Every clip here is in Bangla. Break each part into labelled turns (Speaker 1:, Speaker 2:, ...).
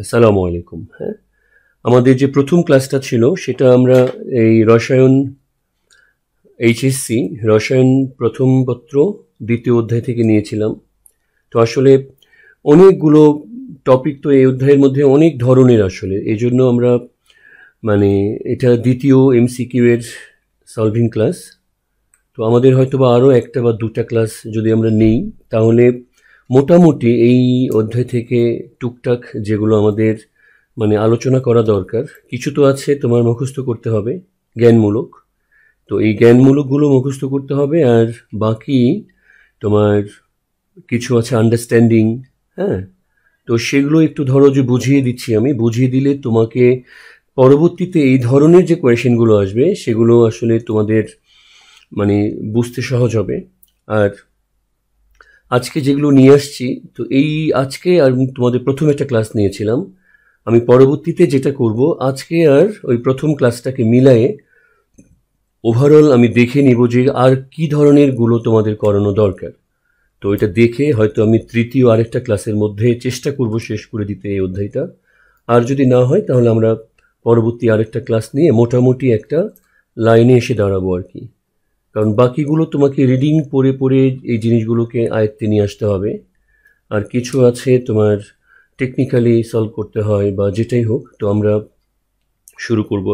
Speaker 1: আসসালামু আলাইকুম। হ্যাঁ, আমাদের যে প্রথম ক্লাসটা ছিল সেটা আমরা এই রসায়ন এইচএসসি রসায়ন প্রথম পত্র দ্বিতীয় অধ্যায় থেকে নিয়েছিলাম। তো আসলে অনেকগুলো টপিক, তো এই অধ্যায়ের মধ্যে অনেক ধরনের, আসলে এই জন্য আমরা এটা দ্বিতীয় এমসিকিউ এর সলভিং ক্লাস। তো আমাদের হয়তো বা আরও একটা বা দুটা ক্লাস যদি আমরা নিই, তাহলে মোটামুটি এই অধ্যায় থেকে টুকটাক যেগুলো আমাদের আলোচনা করা দরকার, কিছু তো আছে তোমার মুখস্থ করতে হবে জ্ঞানমূলক। তো এই জ্ঞানমূলকগুলো মুখস্থ করতে হবে, আর বাকি তোমার কিছু আছে আন্ডারস্ট্যান্ডিং। হ্যাঁ, তো সেগুলো একটু ধরো যে বুঝিয়ে দিচ্ছি, আমি বুঝিয়ে দিলে তোমাকে পরবর্তীতে এই ধরনের যে কোয়েশ্চেনগুলো আসবে সেগুলো আসলে তোমাদের বুঝতে সহজ হবে। আর আজকে যেগুলো নিয়ে আসছি, তো এই আজকে আর তোমাদের প্রথম একটা ক্লাস নিয়েছিলাম, আমি পরবর্তীতে যেটা করব, আজকে আর ওই প্রথম ক্লাসটাকে মিলায়ে ওভারঅল আমি দেখে নিব যে আর কি ধরনের গুলো তোমাদের করানো দরকার। তো এটা দেখে হয়তো আমি তৃতীয় আরেকটা ক্লাসের মধ্যে চেষ্টা করব শেষ করে দিতে এই অধ্যায়টা। আর যদি না হয় তাহলে আমরা পরবর্তী আরেকটা ক্লাস নিয়ে মোটামুটি একটা লাইনে এসে দাঁড়াবো আর কি। কারণ বাকিগুলো তোমাকে রিডিং পড়ে পড়ে এই জিনিসগুলোকে আয়ত্তে নিয়ে আসতে হবে, আর কিছু আছে তোমার টেকনিক্যালি সলভ করতে হয় বা যেটাই হোক। তো আমরা শুরু করব।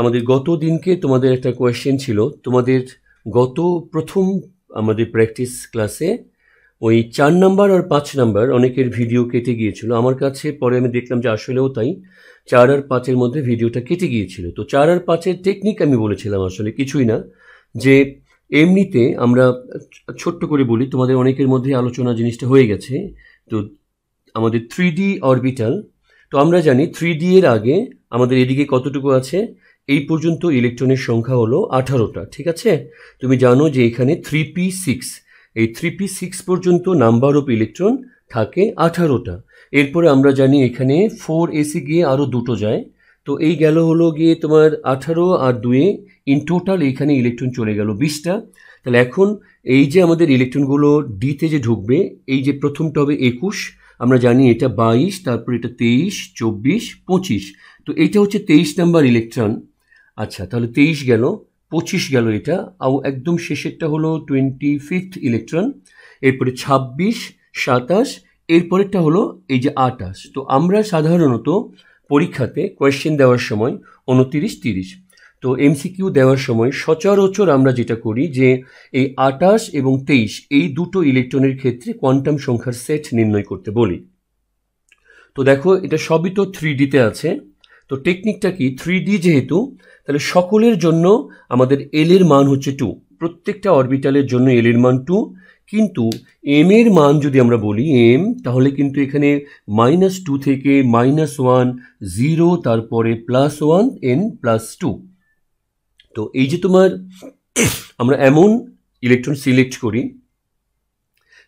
Speaker 1: আমাদের গত দিনকে তোমাদের একটা কোয়েশ্চেন ছিল, তোমাদের গত প্রথম আমাদের প্র্যাকটিস ক্লাসে ওই 4 নাম্বার আর 5 নাম্বার অনেকের ভিডিও কেটে গিয়েছিল আমার কাছে, পরে আমি দেখলাম যে আসলেও তাই, 4 আর 5-এর মধ্যে ভিডিওটা কেটে গিয়েছিল। তো 4 আর 5-এর টেকনিক আমি বলেছিলাম আসলে কিছুই না, যে এমনিতে আমরা ছোট্ট করে বলি, তোমাদের অনেকের মধ্যে আলোচনা জিনিসটা হয়ে গেছে। তো আমাদের 3D অরবিটাল, তো আমরা জানি 3D এর আগে আমাদের এদিকে কতটুকু আছে, এই পর্যন্ত ইলেকট্রনের সংখ্যা হলো 18টা, ঠিক আছে। তুমি জানো যে এখানে 3p6, এই 3p6 পর্যন্ত নাম্বার অফ ইলেকট্রন থাকে 18টা। এরপরে আমরা জানি এখানে 4s গিয়ে আরও দুটো যায়, তো এই গেল হলো গিয়ে তোমার 18 আর 2 ইন টোটাল এইখানে ইলেকট্রন চলে গেল 20টা। তাহলে এখন এই যে আমাদের ইলেকট্রনগুলো ডিতে যে ঢুকবে, এই যে প্রথমটা হবে 21, আমরা জানি এটা 22, তারপর এটা 23, 24, 25, তো এইটা হচ্ছে 23 নাম্বার ইলেকট্রন। আচ্ছা, তাহলে 23 গেল, 25 গেল, এটা একদম শেষেরটা হলো 25th ইলেকট্রন, এরপরে 26, 27, এরপরেরটা হলো এই যে 28। তো আমরা সাধারণত পরীক্ষাতে কোয়েশ্চেন দেওয়ার সময় 29, 30, তো এমসিকিউ দেওয়ার সময় সচরাচর আমরা যেটা করি যে এই 28 এবং 23 এই দুটো ইলেকট্রনের ক্ষেত্রে কোয়ান্টাম সংখ্যার সেট নির্ণয় করতে বলি। তো দেখো এটা সবই তো 3Dতে আছে, তো টেকনিকটা কি, 3D যেহেতু, তাহলে সকলের জন্য আমাদের এল এর মান হচ্ছে 2, প্রত্যেকটা অরবিটালের জন্য এল এর মান 2, কিন্তু এম এর মান যদি আমরা বলি এম, তাহলে কিন্তু এখানে -2 থেকে -1, 0, তারপরে +1, n+2। তো এই যে তোমার আমরা এমন ইলেকট্রন সিলেক্ট করি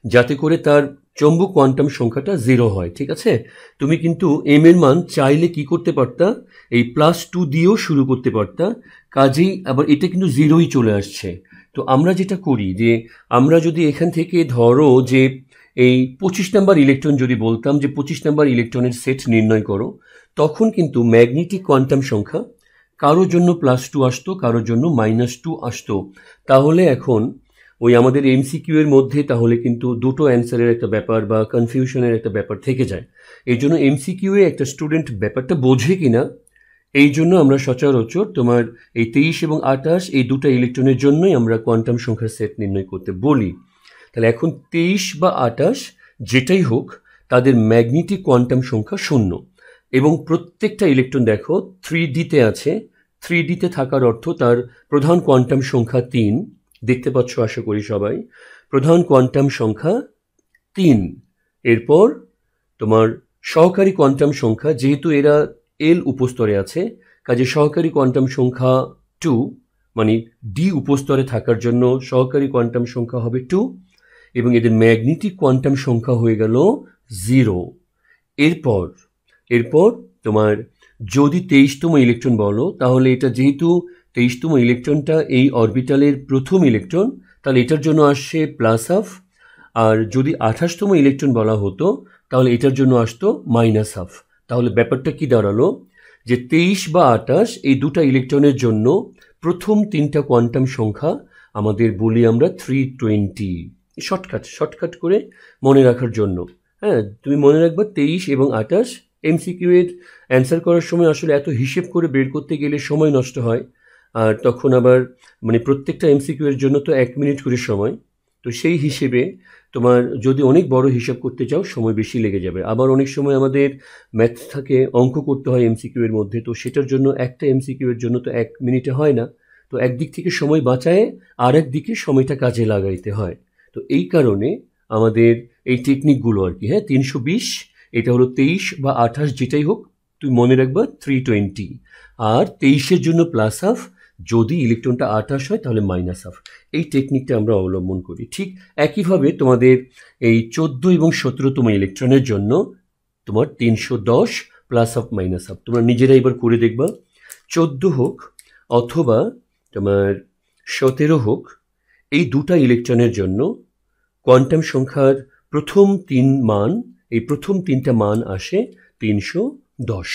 Speaker 1: যাতে করে তার চৌম্বক কোয়ান্টাম সংখ্যাটা 0 হয়, ঠিক আছে। তুমি কিন্তু এম এর মান চাইলে কি করতে পারতা, এই +2 দিয়েও শুরু করতে পারতা, কাজেই আবার এটা কিন্তু 0ই চলে আসছে। তো আমরা যেটা করি যে আমরা যদি এখান থেকে ধরো যে এই 25 নাম্বার ইলেকট্রন যদি বলতাম যে 25 নাম্বার ইলেকট্রনের সেট নির্ণয় করো, তখন কিন্তু ম্যাগনেটিক কোয়ান্টাম সংখ্যা কারোর জন্য +2 আসতো, কারোর জন্য -2 আসতো। তাহলে এখন ওই আমাদের এমসিকিউ এর মধ্যে তাহলে কিন্তু দুটো অ্যান্সারের একটা ব্যাপার বা কনফিউশনের একটা ব্যাপার থেকে যায়। এই জন্য এমসিকিউ এ একটা স্টুডেন্ট ব্যাপারটা বোঝে কিনা, এই জন্য আমরা সচরাচর তোমার এই 23 এবং 28 এই দুটো ইলেকট্রনের জন্যই আমরা কোয়ান্টাম সংখ্যার সেট নির্ণয় করতে বলি। তাহলে এখন 23 বা 28 যেটাই হোক, তাদের ম্যাগনেটিক কোয়ান্টাম সংখ্যা 0, এবং প্রত্যেকটা ইলেকট্রন দেখো 3Dতে আছে। 3Dতে থাকার অর্থ তার প্রধান কোয়ান্টাম সংখ্যা 3, দেখতে পাচ্ছ আশা করি সবাই, প্রধান কোয়ান্টাম সংখ্যা 3। এরপর তোমার সহকারী কোয়ান্টাম সংখ্যা, যেহেতু এরা এল উপস্তরে আছে, কাজে সহকারী কোয়ান্টাম সংখ্যা 2, ডি উপস্তরে থাকার জন্য সহকারী কোয়ান্টাম সংখ্যা হবে 2, এবং এদের ম্যাগনেটিক কোয়ান্টাম সংখ্যা হয়ে গেল 0। এরপর তোমার যদি 23তম ইলেকট্রন বলো, তাহলে এটা যেহেতু 23তম ইলেকট্রনটা এই অরবিটালের প্রথম ইলেকট্রন, তাহলে এটার জন্য আসছে +12, আর যদি 28তম ইলেকট্রন বলা হতো তাহলে এটার জন্য আসতো -12। তাহলে ব্যাপারটা কি দাঁড়ালো যে 23 বা 28 এই দুটা ইলেকট্রনের জন্য প্রথম তিনটা কোয়ান্টাম সংখ্যা আমাদের বলি আমরা 320। শর্টকাট করে মনে রাখার জন্য। হ্যাঁ, তুমি মনে রাখবা 23 এবং 28। এমসিকিউ এর অ্যান্সার করার সময় আসলে এত হিসেব করে বের করতে গেলে সময় নষ্ট হয়, আর তখন আবার মানে প্রত্যেকটা এমসিকিউ এর জন্য তো 1 মিনিট করে সময়। তো সেই হিসেবে তোমার যদি অনেক বড় হিসাব করতে চাও সময় বেশি লেগে যাবে। আবার অনেক সময় আমাদের ম্যাথ থাকে, অঙ্ক করতে হয় এমসিকিউ এর মধ্যে, তো সেটার জন্য একটা এমসিকিউ এর জন্য তো 1 মিনিটে হয় না। তো একদিক থেকে সময় বাঁচায় আর একদিকে সময়টা কাজে লাগাইতে হয়। তো এই কারণে আমাদের এই টেকনিকগুলো আর কি। হ্যাঁ, 320 এটা হলো 23 বা 28 যেটাই হোক, তুমি মনে রাখবা 320, আর 23-এর জন্য প্লাস হাফ, যদি ইলেকট্রনটা 28 হয় তাহলে মাইনাস হাফ। এই টেকনিকটা আমরা অবলম্বন করি। ঠিক একইভাবে তোমাদের এই 14 এবং 17তম ইলেকট্রনের জন্য তোমার 310 প্লাস হাফ মাইনাস হাফ তোমরা নিজেরা এবার করে দেখবা। 14 হোক অথবা তোমার 17 হোক, এই দুটা ইলেকট্রনের জন্য কোয়ান্টাম সংখ্যার প্রথম প্রথম তিনটা মান আসে 310।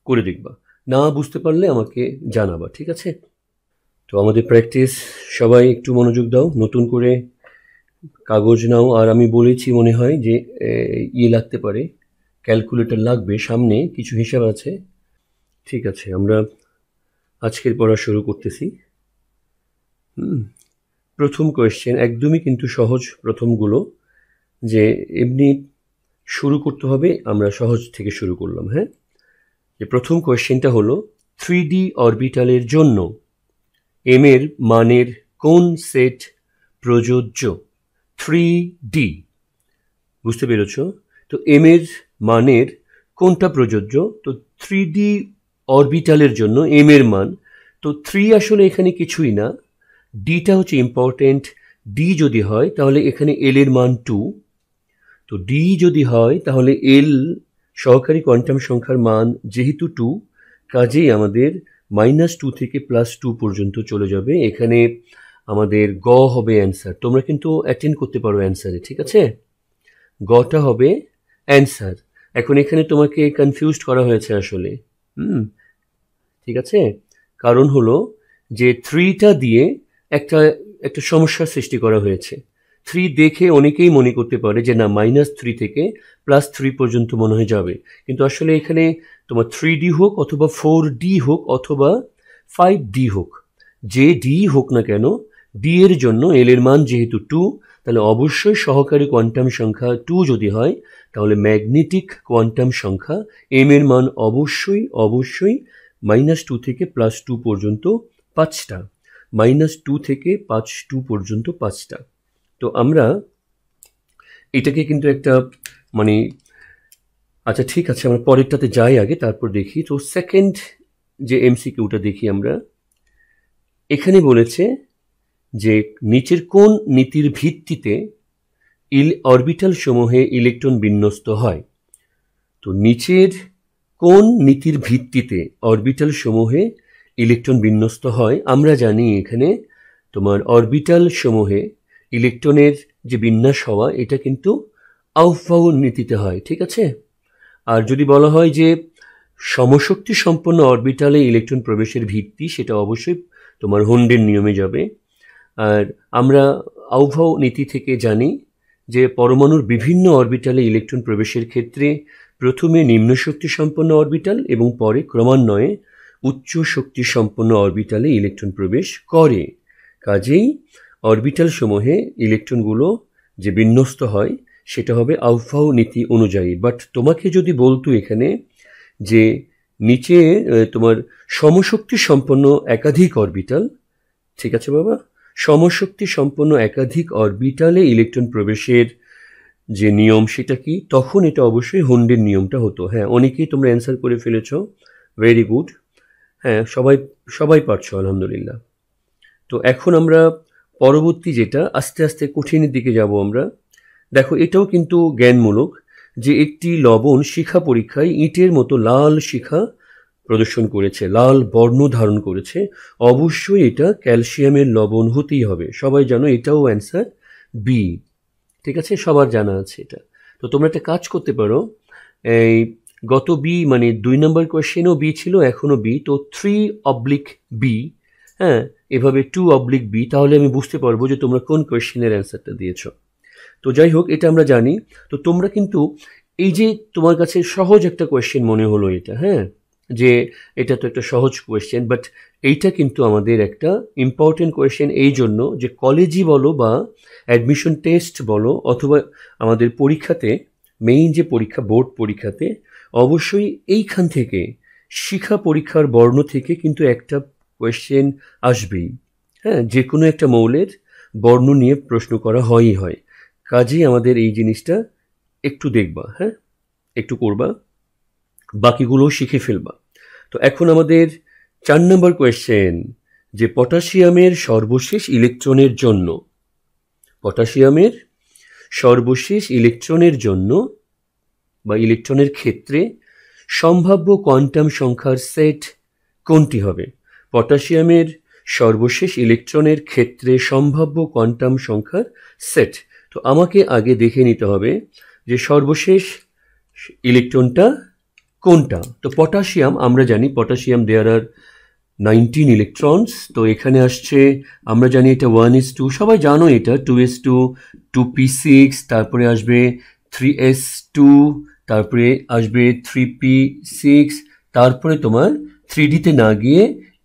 Speaker 1: করে দেখবা, না বুঝতে পারলে আমাকে জানাবা, ঠিক আছে? তো আমাদের প্র্যাকটিস, সবাই একটু মনোযোগ দাও, নতুন করে কাগজ নাও। আর আমি বলেছি মনে হয় যে লাগতে পারে, ক্যালকুলেটর লাগবে, সামনে কিছু হিসাব আছে। ঠিক আছে, আমরা আজকের পড়া শুরু করতেছি। প্রথম কোয়েশ্চেন একদমই কিন্তু সহজ, প্রথমগুলো যে এমনি শুরু করতে হবে, আমরা সহজ থেকে শুরু করলাম। হ্যাঁ, যে প্রথম কোয়েশ্চেনটা হলো 3D অরবিটালের জন্য m এর মানের কোন সেট প্রযোজ্য? 3D, বুঝতে পেরেছ? তো m এর মানের কোনটা প্রযোজ্য? তো 3D অরবিটালের জন্য m এর মান, তো 3 আসলে এখানে কিছুই না, ডিটা হচ্ছে ইম্পর্টেন্ট। ডি যদি হয় তাহলে এখানে এল এর মান 2, তো ডি যদি হয় তাহলে এল সহকারী কোয়ান্টাম সংখ্যার মান যেহেতু 2, কাজেই আমাদের -2 থেকে +2 পর্যন্ত চলে যাবে। এখানে আমাদের গ হবে অ্যান্সার। তোমরা কিন্তু অ্যাটেন্ড করতে পারো অ্যান্সারে, ঠিক আছে? গটা হবে অ্যান্সার। এখন এখানে তোমাকে কনফিউজড করা হয়েছে আসলে, ঠিক আছে? কারণ হলো যে 3টা দিয়ে একটা সমস্যার সৃষ্টি করা হয়েছে। 3 দেখে অনেকেই মনে করতে পারে যে না -3 থেকে +3 পর্যন্ত মনে হয় যাবে, কিন্তু আসলে এখানে তোমার 3D হোক অথবা 4D হোক অথবা 5D হোক, যে ডি হোক না কেন, ডি এর জন্য এল এর মান যেহেতু 2, তাহলে অবশ্যই সহকারী কোয়ান্টাম সংখ্যা 2 যদি হয় তাহলে ম্যাগনেটিক কোয়ান্টাম সংখ্যা এম এর মান অবশ্যই -2 থেকে +2 পর্যন্ত 5টা, -2 থেকে +2 পর্যন্ত 5টা। তো আমরা এটাকে কিন্তু একটা মানে, আচ্ছা ঠিক আছে, আমরা পরেরটাতে যাই আগে, তারপর দেখি। তো সেকেন্ড যে এমসিকিউটা দেখি আমরা, এখানে বলেছে যে নিচের কোন নীতির ভিত্তিতে অরবিটাল সমূহে ইলেকট্রন বিন্যস্ত হয়? তো নিচের কোন নীতির ভিত্তিতে অরবিটাল সমূহে ইলেকট্রন বিন্যস্ত হয়? আমরা জানি এখানে তোমার অরবিটাল সমূহে ইলেকট্রনের যে বিন্যাস হওয়া, এটা কিন্তু আউফবাউ নীতিতে হয়, ঠিক আছে? আর যদি বলা হয় যে সমশক্তি সম্পন্ন অরবিটালে ইলেকট্রন প্রবেশের ভিত্তি, সেটা অবশ্যই তোমার হুন্ডের নিয়মে যাবে। আর আমরা আউফবাউ নীতি থেকে জানি যে পরমাণুর বিভিন্ন অরবিটালে ইলেকট্রন প্রবেশের ক্ষেত্রে প্রথমে নিম্ন শক্তি সম্পন্ন অরবিটাল এবং পরে ক্রমান্বয়ে উচ্চ শক্তি সম্পন্ন অরবিটালে ইলেকট্রন প্রবেশ করে। কাজেই অরবিটাল সমূহে ইলেকট্রনগুলো যে বিন্যস্ত হয় সেটা হবে আউফবাউ নীতি অনুযায়ী। বাট তোমাকে যদি বলতো এখানে যে নিচে তোমার সমশক্তি সম্পন্ন একাধিক অরবিটাল, ঠিক আছে বাবা, সমশক্তি সম্পন্ন একাধিক অরবিটালে ইলেকট্রন প্রবেশের যে নিয়ম সেটা কি, তখন এটা অবশ্যই হুন্ডের নিয়মটা হতো। হ্যাঁ, অনেকেই তোমরা অ্যান্সার করে ফেলেছো, ভেরি গুড। হ্যাঁ, সবাই পারছো, আলহামদুলিল্লাহ। তো এখন আমরা পরবর্তী যেটা, আস্তে আস্তে কঠিনের দিকে যাব আমরা। দেখো, এটাও কিন্তু জ্ঞানমূলক, যে একটি লবণ শিখা পরীক্ষায় ইটের মতো লাল শিখা প্রদর্শন করেছে, লাল বর্ণ ধারণ করেছে, অবশ্যই এটা ক্যালসিয়ামের লবণ হতেই হবে। সবাই জানো, এটাও অ্যান্সার বি, ঠিক আছে? সবার জানা আছে এটা। তো তোমরা একটা কাজ করতে পারো, এই গত বি মানে 2 নম্বর কোয়েশ্চেনও বি ছিল, এখনও বি, তো 3/বি, হ্যাঁ, এভাবে 2/বি, তাহলে আমি বুঝতে পারবো যে তোমরা কোন কোয়েশ্চেনের অ্যান্সারটা দিয়েছো। তো যাই হোক, এটা আমরা জানি। তো তোমরা কিন্তু এই যে তোমার কাছে সহজ একটা কোয়েশ্চেন মনে হলো এটা, হ্যাঁ, যে এটা তো একটা সহজ কোয়েশ্চেন, বাট এইটা কিন্তু আমাদের একটা ইম্পর্টেন্ট কোয়েশ্চেন এই জন্য যে কলেজই বলো বা অ্যাডমিশন টেস্ট বলো অথবা আমাদের পরীক্ষাতে, মেইন যে পরীক্ষা বোর্ড পরীক্ষাতে, অবশ্যই এইখান থেকে শিক্ষা পরীক্ষার বর্ণ থেকে কিন্তু একটা কোয়েশ্চেন আসবেই, হ্যাঁ, যে কোনো একটা মৌলের বর্ণ নিয়ে প্রশ্ন করা হয়ই হয়। কাজেই আমাদের এই জিনিসটা একটু দেখবা, হ্যাঁ, একটু করবা, বাকিগুলো শিখে ফেলবা। তো এখন আমাদের 4 নম্বর কোয়েশ্চেন, যে পটাশিয়ামের সর্বশেষ ইলেকট্রনের জন্য, পটাশিয়ামের সর্বশেষ ইলেকট্রনের জন্য বা ইলেকট্রনের ক্ষেত্রে সম্ভাব্য কোয়ান্টাম সংখ্যার সেট কোনটি হবে? পটাশিয়ামের সর্বশেষ ইলেকট্রনের ক্ষেত্রে সম্ভাব্য কোয়ান্টাম সংখ্যার সেট। তো আমাকে আগে দেখে নিতে হবে যে সর্বশেষ ইলেকট্রনটা কোনটা। তো পটাশিয়াম, আমরা জানি পটাশিয়াম দেয়ার আর 19 ইলেকট্রনস। তো এখানে আসছে, আমরা জানি এটা 1s2, সবাই জানো এটা 2s2, 2p6, তারপরে আসবে 3s2, তারপরে আসবে 3p6, তারপরে তোমার 3d-তে না গিয়ে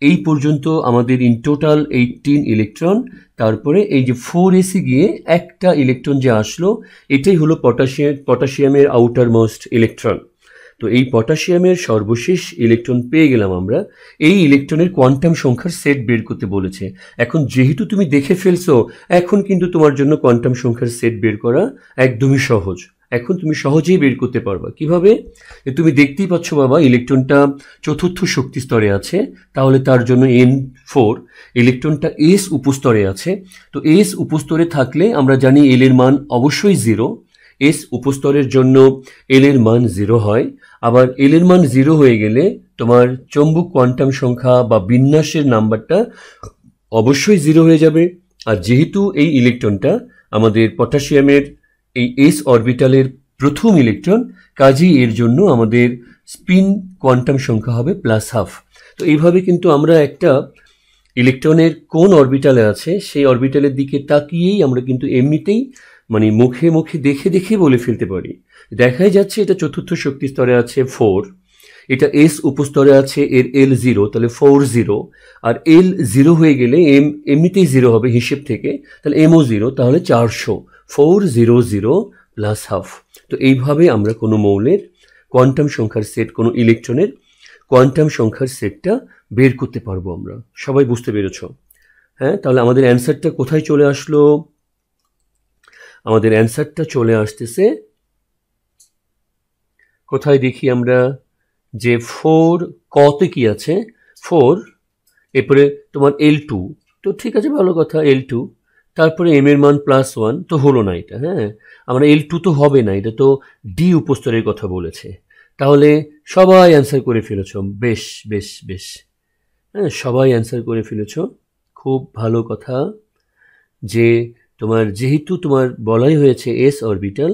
Speaker 1: এই পর্যন্ত আমাদের ইন টোটাল 18 ইলেকট্রন, তারপরে এই যে 4s-এ গিয়ে একটা ইলেকট্রন যে আসলো, এটাই হলো পটাশিয়ামের আউটার মোস্ট ইলেকট্রন। তো এই পটাশিয়ামের সর্বশেষ ইলেকট্রন পেয়ে গেলাম আমরা। এই ইলেকট্রনের কোয়ান্টাম সংখ্যার সেট বের করতে বলেছে। এখন যেহেতু তুমি দেখে ফেলছো, এখন কিন্তু তোমার জন্য কোয়ান্টাম সংখ্যার সেট বের করা একদমই সহজ। এখন তুমি সহজেই বের করতে পারবা। কিভাবে? তুমি দেখতেই পাচ্ছ বাবা, ইলেকট্রনটা চতুর্থ শক্তি স্তরে আছে, তাহলে তার জন্য N4। ইলেকট্রনটা S উপস্তরে আছে, তো S উপস্তরে থাকলে আমরা জানি L এর মান অবশ্যই 0। S উপস্তরের জন্য L এর মান 0 হয়। আবার L এর মান 0 হয়ে গেলে তোমার চৌম্বক কোয়ান্টাম সংখ্যা বা বিন্যাসের নাম্বারটা অবশ্যই 0 হয়ে যাবে। আর যেহেতু এই ইলেকট্রনটা আমাদের পটাশিয়ামের এই S অরবিটালের প্রথম ইলেকট্রন, কাজেই এর জন্য আমাদের স্পিন কোয়ান্টাম সংখ্যা হবে +12। তো এইভাবে কিন্তু আমরা একটা ইলেকট্রনের কোন অরবিটালে আছে সেই অরবিটালের দিকে তাকিয়েই আমরা কিন্তু এমনিতেই মানে মুখে মুখে দেখে দেখে বলে ফেলতে পারি। দেখাই যাচ্ছে এটা চতুর্থ শক্তি স্তরে আছে 4, এটা S উপস্তরে আছে এর L0, তাহলে 40, আর L0 হয়ে গেলে M এমনিতেই 0 হবে হিসেব থেকে, তাহলে Mও 0, তাহলে 400, 400 +12। তো এইভাবে আমরা কোনো মৌলের কোয়ান্টাম সংখ্যার সেট, কোনো ইলেকট্রনের কোয়ান্টাম সংখ্যার সেটটা বের করতে পারবো আমরা। সবাই বুঝতে পেরেছ? হ্যাঁ, তাহলে আমাদের অ্যান্সারটা কোথায় চলে আসলো? আমাদের অ্যান্সারটা চলে আসতেছে কোথায় দেখি আমরা, যে 4 কতে কি আছে, 4, এরপরে তোমার L2, তো ঠিক আছে, ভালো কথা, L2, তারপরে M এর মান +1, তো হলো না এটা, হ্যাঁ, আমরা L2 তো হবে না, এটা তো D উপস্তরের কথা বলেছে। তাহলে সবাই অ্যান্সার করে ফেলেছ, বেশ বেশ বেশ, হ্যাঁ, সবাই অ্যান্সার করে ফেলেছ, খুব ভালো কথা। যে তোমার যেহেতু তোমার বলাই হয়েছে S অরবিটাল,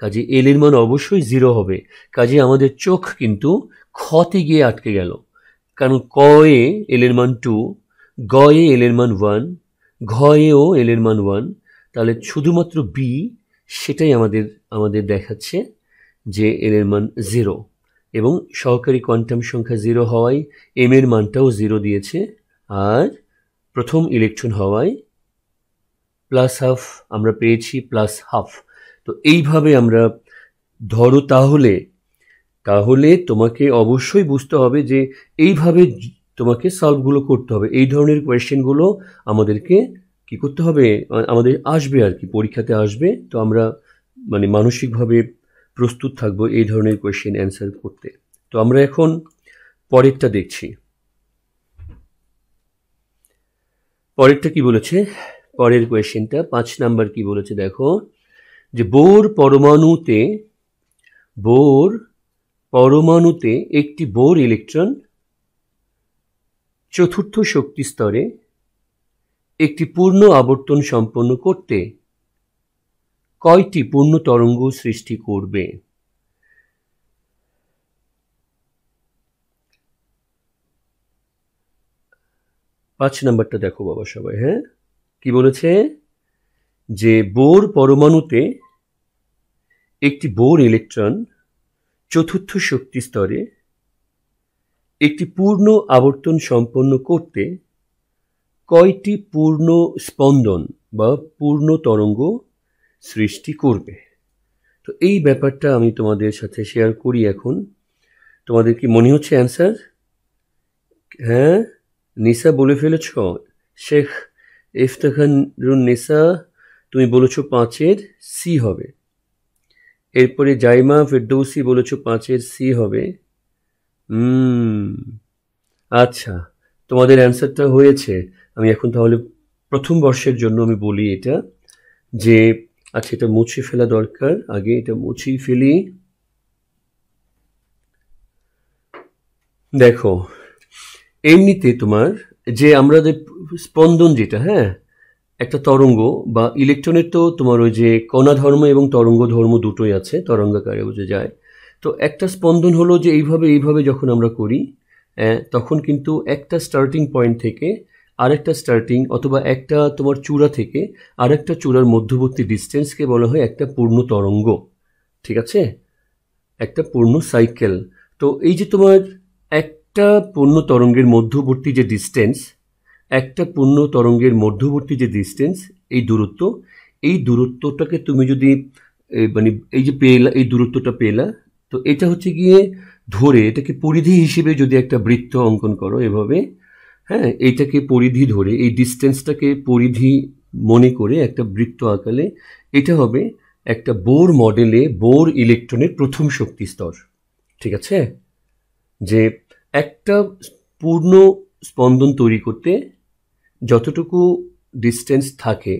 Speaker 1: কাজে L এর মান অবশ্যই 0 হবে। কাজে আমাদের চোখ কিন্তু খতে গিয়ে আটকে গেল, কারণ ক এ L এর মান 2, গ এ L এর মান 1, ঘ এও L এর মান 1, তাহলে শুধুমাত্র B সেটাই আমাদের দেখাচ্ছে যে L এর মান 0, এবং সহকারী কোয়ান্টাম সংখ্যা 0 হওয়ায় M এর মানটাও 0 দিয়েছে, আর প্রথম ইলেকট্রন হওয়ায় +12 আমরা পেয়েছি, +12। তো এইভাবে আমরা ধরো, তাহলে তোমাকে অবশ্যই বুঝতে হবে যে এইভাবে তোমাকে সলভগুলো করতে হবে। এই ধরনের কোয়েশ্চেনগুলো আমাদেরকে কি করতে হবে, আমাদের আসবে আর কি, পরীক্ষাতে আসবে। তো আমরা মানে মানসিকভাবে প্রস্তুত থাকবো এই ধরনের কোয়েশ্চেন অ্যান্সার করতে। তো আমরা এখন পরেরটা দেখছি। পরেরটা কি বলেছে, পরের কোয়েশ্চেনটা 5 নাম্বার কি বলেছে দেখো, যে বোর পরমাণুতে একটি বোর ইলেকট্রন চতুর্থ শক্তি স্তরে একটি পূর্ণ আবর্তন সম্পন্ন করতে কয়টি পূর্ণ তরঙ্গ সৃষ্টি করবে? 5 নাম্বারটা দেখো বাবা সবাই। হ্যাঁ, কি বলেছে যে বোর পরমাণুতে একটি বোর ইলেকট্রন চতুর্থ শক্তি স্তরে একটি পূর্ণ আবর্তন সম্পন্ন করতে কয়টি পূর্ণ স্পন্দন বা পূর্ণ তরঙ্গ সৃষ্টি করবে। তো এই ব্যাপারটা আমি তোমাদের সাথে শেয়ার করি এখন। তোমাদের কি মনে হচ্ছে অ্যান্সার? হ্যাঁ, নিসা বলে ফেলেছ। শেখ ইফতেখারুন নিসা তুমি বলেছ 5-এর সি হবে। এরপরে জাইমা ফেরদৌসি বলেছ 5-এর সি হবে। আচ্ছা, তোমাদের অ্যান্সারটা হয়েছে। আমি এখন তাহলে প্রথম বর্ষের জন্য আমি বলি এটা, যে আচ্ছা এটা মুছে ফেলা দরকার, আগে এটা মুছেই ফেলি। দেখো, এমনিতে তোমার যে আমাদের স্পন্দন যেটা, হ্যাঁ, একটা তরঙ্গ বা ইলেকট্রনের তো তোমার ওই যে কণা ধর্ম এবং তরঙ্গ ধর্ম দুটোই আছে, তরঙ্গাকারে বোঝা যায়। তো একটা স্পন্দন হলো যে এইভাবে যখন আমরা করি, তখন কিন্তু একটা স্টার্টিং পয়েন্ট থেকে আরেকটা স্টার্টিং অথবা একটা তোমার চূড়া থেকে আরেকটা চূড়ার মধ্যবর্তী ডিস্টেন্সকে বলা হয় একটা পূর্ণ তরঙ্গ। ঠিক আছে, একটা পূর্ণ সাইকেল। তো এই যে তোমার একটা পূর্ণ তরঙ্গের মধ্যবর্তী যে ডিস্টেন্স, একটা পূর্ণ তরঙ্গের মধ্যবর্তী যে ডিস্টেন্স, এই দূরত্বটাকে তুমি যদি মানে এই যে পেলা, এই দূরত্বটা পেলা, তো এটা হচ্ছে গিয়ে ধরে এটাকে পরিধি হিসেবে যদি একটা বৃত্ত অঙ্কন করো এভাবে, হ্যাঁ, এইটাকে পরিধি ধরে এই ডিস্টেন্সটাকে পরিধি মনে করে একটা বৃত্ত আঁকালে এটা হবে একটা বোর মডেলে বোর ইলেকট্রনের প্রথম শক্তি স্তর। ঠিক আছে, যে একটা পূর্ণ স্পন্দন তৈরি করতে যতটুকু ডিস্টেন্স থাকে,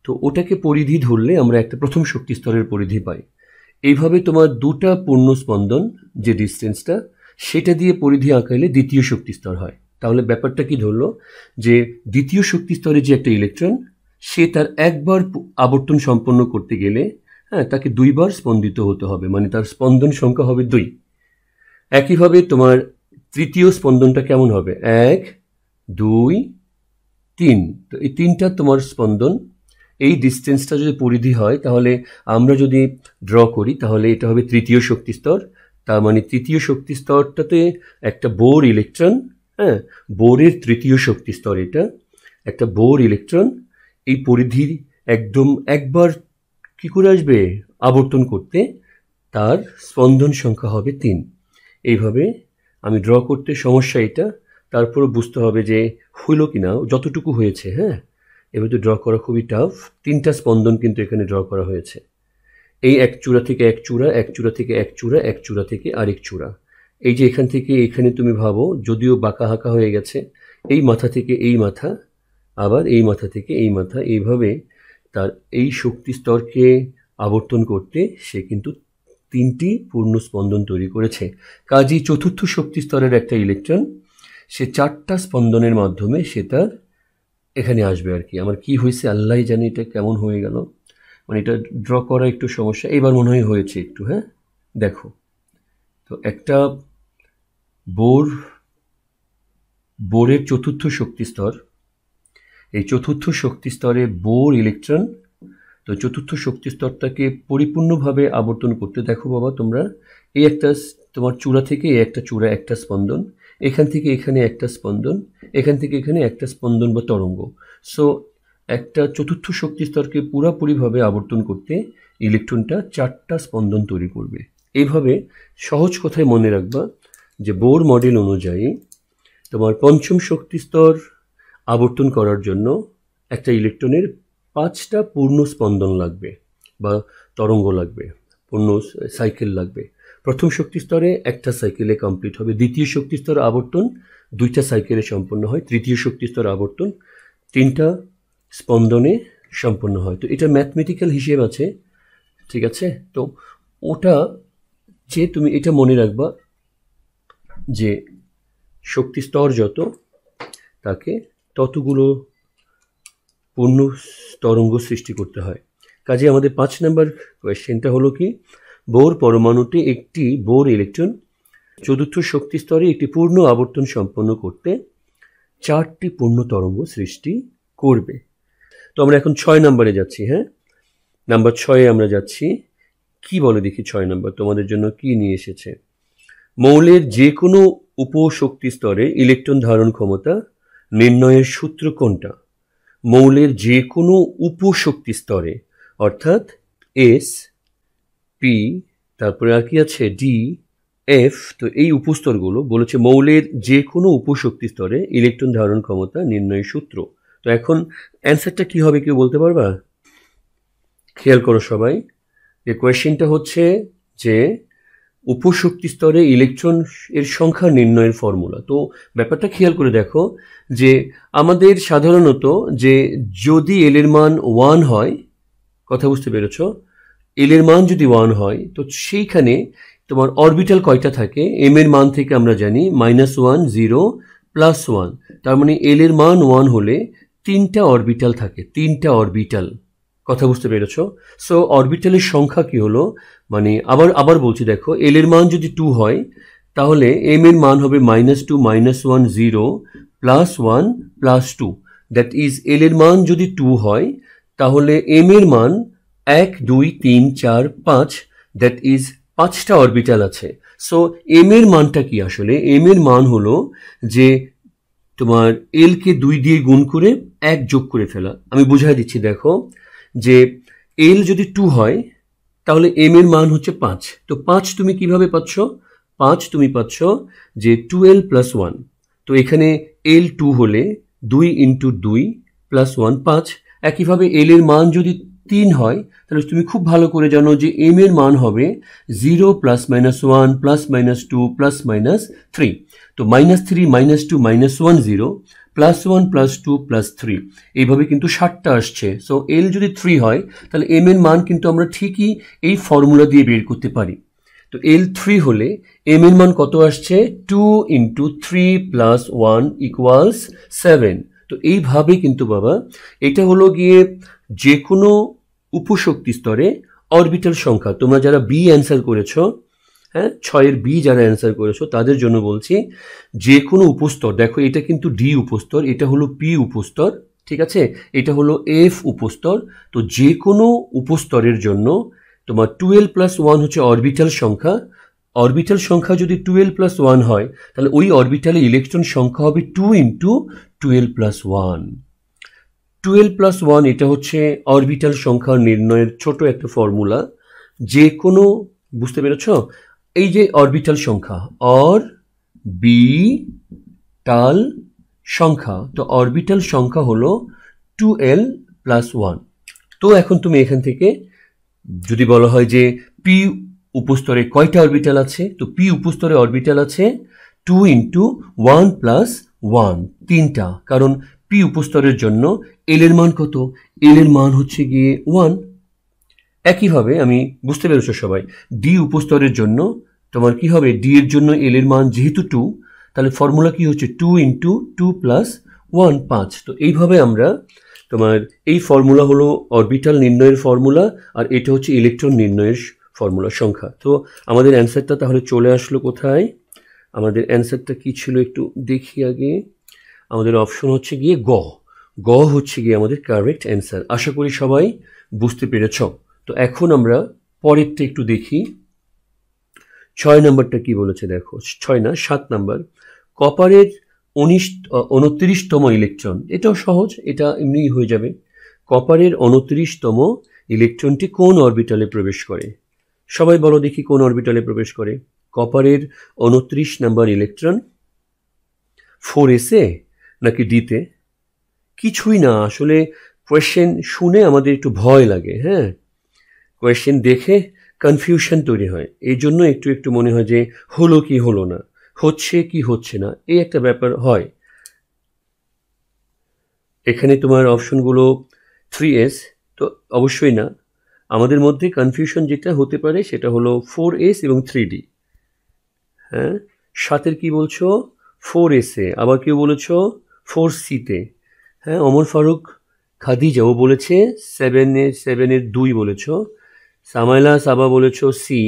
Speaker 1: তো ওটাকে পরিধি ধরলে আমরা একটা প্রথম শক্তি স্তরের পরিধি পাই। এইভাবে তোমার দুটা পূর্ণ স্পন্দন যে ডিস্টেন্সটা, সেটা দিয়ে পরিধি আঁকাইলে দ্বিতীয় শক্তি স্তর হয়। তাহলে ব্যাপারটা কি ধরলো, যে দ্বিতীয় শক্তি স্তরে যে একটা ইলেকট্রন, সে তার একবার আবর্তন সম্পন্ন করতে গেলে, হ্যাঁ, তাকে 2বার স্পন্দিত হতে হবে, মানে তার স্পন্দন সংখ্যা হবে 2। একইভাবে তোমার তৃতীয় স্পন্দনটা কেমন হবে, 1, 2, 3। তো এই 3টা তোমার স্পন্দন, এই ডিস্টেন্সটা যদি পরিধি হয়, তাহলে আমরা যদি ড্র করি তাহলে এটা হবে তৃতীয় শক্তি স্তর। তার মানে তৃতীয় শক্তি স্তরটাতে একটা বোর ইলেকট্রন, হ্যাঁ, বোরের তৃতীয় শক্তি স্তর এটা, একটা বোর ইলেকট্রন এই পরিধির একদম একবার কি করে আসবে আবর্তন করতে, তার স্পন্দন সংখ্যা হবে 3। এইভাবে আমি ড্র করতে সমস্যা এটা, তারপরে বুঝতে হবে যে হইল কি না, যতটুকু হয়েছে। হ্যাঁ, এবার তো ড্র করা খুবই টাফ। 3টা স্পন্দন কিন্তু এখানে ড্র করা হয়েছে। এই এক চূড়া থেকে এক চূড়া, এক চূড়া থেকে এক চূড়া, এক চূড়া থেকে আরেক চূড়া। এই যে এখান থেকে এখানে তুমি ভাবো, যদিও বাঁকা হাঁকা হয়ে গেছে, এই মাথা থেকে এই মাথা, আবার এই মাথা থেকে এই মাথা, এইভাবে তার এই শক্তি স্তরকে আবর্তন করতে সে কিন্তু 3টি পূর্ণ স্পন্দন তৈরি করেছে। কাজেই চতুর্থ শক্তি স্তরের একটা ইলেকট্রন সে 4টা স্পন্দনের মাধ্যমে সে তার এখানে আসবে আর কি। আমার কি হয়েছে আল্লাহ জানে, এটা কেমন হয়ে গেল, মানে এটা ড্র করা একটু সমস্যা। এবার মনে হয় হয়েছে একটু। হ্যাঁ, দেখো, তো একটা বোরের চতুর্থ শক্তি স্তর, এই চতুর্থ শক্তি স্তরে বোর ইলেকট্রন, তো চতুর্থ শক্তি স্তরটাকে পরিপূর্ণভাবে আবর্তন করতে, দেখো বাবা তোমরা, এই একটা তোমার চূড়া থেকে এই একটা চূড়া একটা স্পন্দন, এখান থেকে এখানে একটা স্পন্দন, এখান থেকে এখানে একটা স্পন্দন বা তরঙ্গ। সো একটা চতুর্থ শক্তি স্তরকে পুরোপুরিভাবে আবর্তন করতে ইলেকট্রনটা 4টা স্পন্দন তৈরি করবে। এইভাবে সহজ কথায় মনে রাখবা যে বোর মডেল অনুযায়ী তোমার পঞ্চম শক্তি স্তর আবর্তন করার জন্য একটা ইলেকট্রনের 5টা পূর্ণ স্পন্দন লাগবে বা তরঙ্গ লাগবে, পূর্ণ সাইকেল লাগবে। প্রথম শক্তি স্তরে একটা সাইকেলে কমপ্লিট হবে, দ্বিতীয় শক্তি স্তর আবর্তন 2টা সাইকেলে সম্পন্ন হয়, তৃতীয় শক্তি স্তর আবর্তন 3টা স্পন্দনে সম্পন্ন হয়। তো এটা ম্যাথমেটিক্যাল হিসেব আছে। ঠিক আছে, তো ওটা যে তুমি এটা মনে রাখবা যে শক্তি স্তর যত, তাকে ততগুলো পূর্ণ তরঙ্গ সৃষ্টি করতে হয়। কাজে আমাদের 5 নম্বর কোয়েশ্চেনটা হলো কি, বোর পরমাণুতে একটি বোর ইলেকট্রন চতুর্থ শক্তি স্তরে একটি পূর্ণ আবর্তন সম্পন্ন করতে 4টি পূর্ণ তরঙ্গ সৃষ্টি করবে। তো আমরা এখন 6 নম্বরে যাচ্ছি। হ্যাঁ, নাম্বার 6-এ আমরা যাচ্ছি। কি বলে দেখি 6 নম্বর তোমাদের জন্য কি নিয়ে এসেছে। মৌলের যে কোনো উপশক্তি স্তরে ইলেকট্রন ধারণ ক্ষমতা নির্ণয়ের সূত্র কোনটা? মৌলের যে কোনো উপশক্তি স্তরে, অর্থাৎ এস, পি, তারপরে আর কি আছে ডি, এফ। তো এই উপস্তরগুলো বলেছে মৌলের যে কোনো উপশক্তি স্তরে ইলেকট্রন ধারণ ক্ষমতা নির্ণয়ের সূত্র। তো এখন অ্যান্সারটা কি হবে কেউ বলতে পারবা? খেয়াল করো সবাই, যে কোয়েশ্চেনটা হচ্ছে যে উপশক্তি স্তরে ইলেকট্রন এর সংখ্যা নির্ণয়ের ফর্মুলা। তো ব্যাপারটা খেয়াল করে দেখো যে আমাদের সাধারণত যে যদি এল এর মান 1 হয়, কথা বুঝতে পেরেছ, এল এর মান যদি 1 হয় তো সেইখানে তোমার অরবিটাল কয়টা থাকে? এম এর মান থেকে আমরা জানি -1, 0, +1। তার মানে এল এর মান 1 হলে 3টা অরবিটাল থাকে, 3টা অরবিটাল। কথা বুঝতে পেরেছ? সো অরবিটালের সংখ্যা কি হলো, মানে আবার বলছি দেখো, এল এর মান যদি 2 হয় তাহলে এম এর মান হবে -2, -1, 0, +1, +2। দ্যাট ইজ এল এর মান যদি 2 হয় তাহলে এম এর মান 1, 2, 3, 4, 5, দ্যাট ইজ 5টা অরবিটাল আছে। সো এম এর মানটা কি আসলে? এম এর মান হলো যে তোমার এল কে 2 দিয়ে গুণ করে 1 যোগ করে ফেলা। আমি বুঝাই দিচ্ছি দেখো, যে এল যদি 2 হয় তাহলে এম এর মান হচ্ছে 5। তো 5 তুমি কিভাবে পাচ্ছ? 5 তুমি পাচ্ছ যে 2l + 1। তো এখানে এল 2 হলে 2 × 2 + 1 5। একইভাবে এল এর মান যদি 3 হয় তাহলে তুমি খুব ভালো করে জানো যে এম এর মান হবে 0 ± 1 ± 2 ± 3। তো -3 -2 -1 0 +1 +2 +3 এইভাবে কিন্তু 7টা আসছে। সো এল যদি 3 হয় তাহলে এম এর মান কিন্তু আমরা ঠিকই এই ফর্মুলা দিয়ে বের করতে পারি। তো এল 3 হলে এম এর মান কত আসছে? 2 × 3 + 1 = 7। তো এইভাবে কিন্তু বাবা এটা হলো গিয়ে যে কোনো উপশক্তি স্তরে অরবিটাল সংখ্যা। তোমরা যারা বি অ্যান্সার করেছো, হ্যাঁ 6-এর বি যারা অ্যান্সার করেছো তাদের জন্য বলছি, যে কোনো উপস্তর, দেখো এটা কিন্তু ডি উপস্তর, এটা হলো পি উপস্তর, ঠিক আছে, এটা হলো এফ উপস্তর। তো যে কোনো উপস্তরের জন্য তোমার 2l + 1 হচ্ছে অরবিটাল সংখ্যা। অরবিটাল সংখ্যা যদি 2l + 1 হয় তাহলে ওই অরবিটালে ইলেকট্রন সংখ্যা হবে 2 × 2l + 1। 2l + 1 এটা হচ্ছে অরবিটাল সংখ্যা নির্ণয়ের ছোট একটা ফর্মুলা। যে কোনো, বুঝতে পেরেছ, এই যে অরবিটাল সংখ্যা, অরবিটাল সংখ্যা, তো অরবিটাল সংখ্যা হলো 2l + 1। তো এখন তুমি এখান থেকে যদি বলা হয় যে পি উপস্তরে কয়টা অরবিটাল আছে, তো পি উপস্তরে অরবিটাল আছে 2 × 1 + 1, 3টা। কারণ পি উপস্তরের জন্য এল এর মান কত? এল এর মান হচ্ছে গিয়ে 1। একইভাবে আমি, বুঝতে পেরেছো সবাই, ডি উপস্তরের জন্য তোমার কি হবে? ডি এর জন্য এল এর মান যেহেতু 2, তাহলে ফর্মুলা কি হচ্ছে? 2 × 2 + 1 5। তো এইভাবে আমরা তোমার এই ফর্মুলা হলো অরবিটাল নির্ণয়ের ফর্মুলা, আর এটা হচ্ছে ইলেকট্রন নির্ণয়ের ফর্মুলা সংখ্যা। তো আমাদের অ্যান্সারটা তাহলে চলে আসলো কোথায়? আমাদের অ্যান্সারটা কি ছিল একটু দেখি আগে। আমাদের অপশন হচ্ছে গিয়ে গ। গ হচ্ছে গিয়ে আমাদের কারেক্ট অ্যান্সার। আশা করি সবাই বুঝতে পেরেছ। তো এখন আমরা পরেরটা একটু দেখি। 6 নম্বরটা কি বলেছে দেখো, 6 না 7 নম্বর। কপারের 29তম ইলেকট্রন, এটাও সহজ, এটা এমনি হয়ে যাবে। কপারের 29তম ইলেকট্রনটি কোন অরবিটালে প্রবেশ করে? সবাই বলো দেখি কোন অরবিটালে প্রবেশ করে কপারের 29 নম্বর ইলেকট্রন? 4s-এ নাকি ডিতে? কিছুই না, আসলে কোয়েশ্চেন শুনে আমাদের একটু ভয় লাগে। হ্যাঁ, কোয়েশ্চেন দেখে কনফিউশন তৈরি হয়, এই জন্য একটু একটু মনে হয় যে হলো কি হলো না, হচ্ছে কি হচ্ছে না, এই একটা ব্যাপার হয়। এখানে তোমার অপশনগুলো 3s, তো অবশ্যই না। আমাদের মধ্যে কনফিউশন যেটা হতে পারে সেটা হলো 4s এবং 3d। হ্যাঁ, 7-এর কি বলছো? 4s-এ। আবার কেউ বলেছো 4c-তে। হ্যাঁ, ওমর ফারুক খাদিজা ও বলেছে 7-এর 2 বলেছ। সামাইলা সাবা বলেছ সি।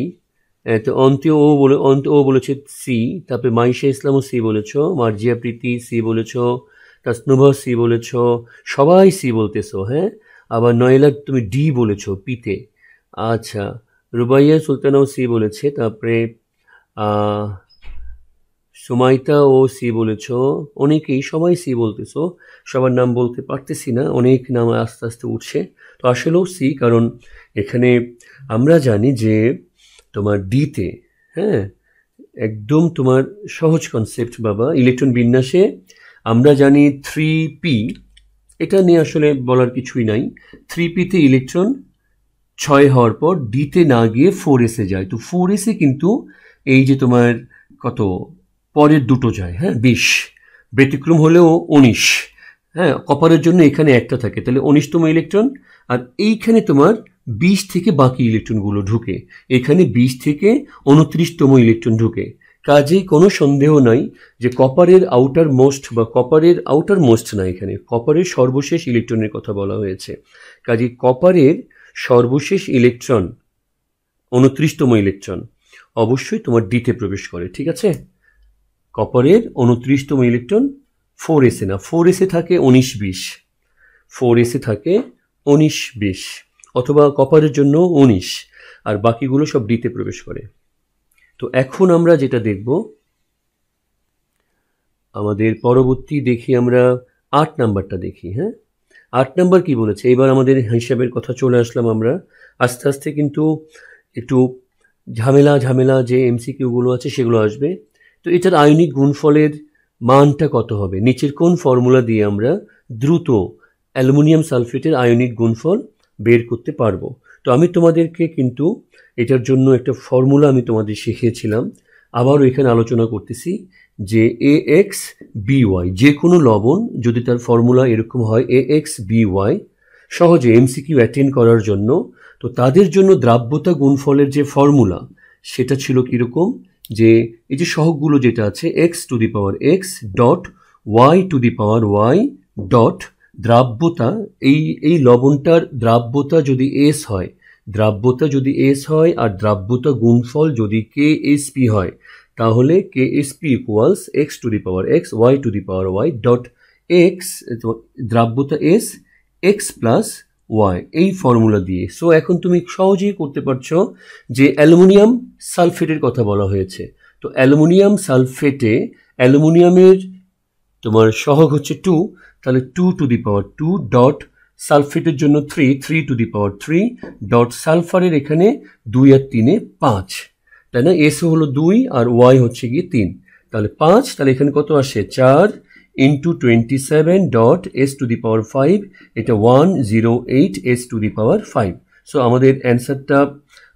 Speaker 1: তো অন্ত ও বলেছে সি। তারপরে মাইশা ইসলামও সি বলেছ। মার্জিয়া প্রীতি সি বলেছ। তাসনুভা সি বলেছ, সবাই সি বলতেছো, হ্যাঁ। আবার নয়লা তুমি ডি বলেছো পিতে। আচ্ছা, রুবাইয়া সুলতানাও সি বলেছে। তারপরে সুমাইতা ও সি বলেছ, অনেকেই সবাই সি বলতেছো। সবার নাম বলতে পারতেছি না, অনেক নাম আস্তে আস্তে উঠছে। তো আসলেও সি, কারণ এখানে আমরা জানি যে তোমার ডিতে, হ্যাঁ, একদম তোমার সহজ কনসেপ্ট বাবা, ইলেকট্রন বিন্যাসে আমরা জানি 3p, এটা নিয়ে আসলে বলার কিছুই নাই। 3pতে ইলেকট্রন 6 হওয়ার পর ডিতে না গিয়ে 4s এ যায়। তো 4s এ কিন্তু এই যে তোমার কত পরের দুটো যায়, হ্যাঁ, 20, ব্যতিক্রম হলেও 19, হ্যাঁ, কপারের জন্য এখানে একটা থাকে, তাহলে 19তম ইলেকট্রন। আর এইখানে তোমার 20 থেকে বাকি ইলেকট্রনগুলো ঢুকে, এখানে 20 থেকে 29তম ইলেকট্রন ঢুকে। কাজেই কোনো সন্দেহ নাই যে কপারের আউটার মোস্ট, বা কপারের আউটার মোস্ট না, এখানে কপারের সর্বশেষ ইলেকট্রনের কথা বলা হয়েছে। কাজেই কপারের সর্বশেষ ইলেকট্রন 29তম ইলেকট্রন অবশ্যই তোমার ডিতে প্রবেশ করে, ঠিক আছে। কপারের 29তম ইলেকট্রন 4s এ না, 4s এ থাকে 19-20, 4s এ থাকে 19-20, অথবা কপারের জন্য 19, আর বাকিগুলো সব ডিতে প্রবেশ করে। তো এখন আমরা যেটা দেখব, আমাদের পরবর্তী দেখি আমরা 8 নাম্বারটা দেখি, হ্যাঁ। 8 নাম্বার কি বলেছে, এবার আমাদের হিসাবের কথা চলে আসলাম আমরা। আস্তে আস্তে কিন্তু একটু ঝামেলা যে এমসিকিউগুলো আছে সেগুলো আসবে। তো এটার আয়নিক গুণফলের মানটা কত হবে, নিচের কোন ফর্মুলা দিয়ে আমরা দ্রুত অ্যালুমিনিয়াম সালফেটের আয়নিক গুণফল বের করতে পারবো। তো আমি তোমাদেরকে কিন্তু এটার জন্য একটা ফর্মুলা আমি তোমাদের শিখিয়েছিলাম, আবারও এখানে আলোচনা করতেছি যে AX/BY, যে কোনো লবণ যদি তার ফর্মুলা এরকম হয় AX/BY, সহজে এমসিকিউ অ্যাটেন্ড করার জন্য, তো তাদের জন্য দ্রাব্যতা গুণফলের যে ফর্মুলা সেটা ছিল কীরকম, যে এই যে সহগগুলো যেটা আছে x⁴ ডট y⁴ ডট দ্রাব্যতা, এই লবণটার দ্রাব্যতা যদি s হয়, আর দ্রাব্যতা গুণফল যদি KSP হয়, তাহলে KSP equals x⁴ y⁴ dot x, দ্রাব্যতা s, x plus y, এই ফর্মুলা দিয়ে। সো এখন তুমি সহজেই করতে পারছো যে অ্যালুমিনিয়াম সালফেটের কথা বলা হয়েছে। তো অ্যালুমিনিয়াম সালফেটে অ্যালুমিনিয়ামের তোমার সহগ হচ্ছে 2, তাহলে 2⁴ ডট সালফেটের জন্য 3 ডট সালফারের এখানে 2 আর 3 এ 5, তাই না। এস হলো 2 আর ওয়াই হচ্ছে গিয়ে 3, তাহলে 5, তাহলে এখানে কত আসে 4 ইন্টু 27 ডট s⁵, এটা 108 s⁵। সো আমাদের অ্যান্সারটা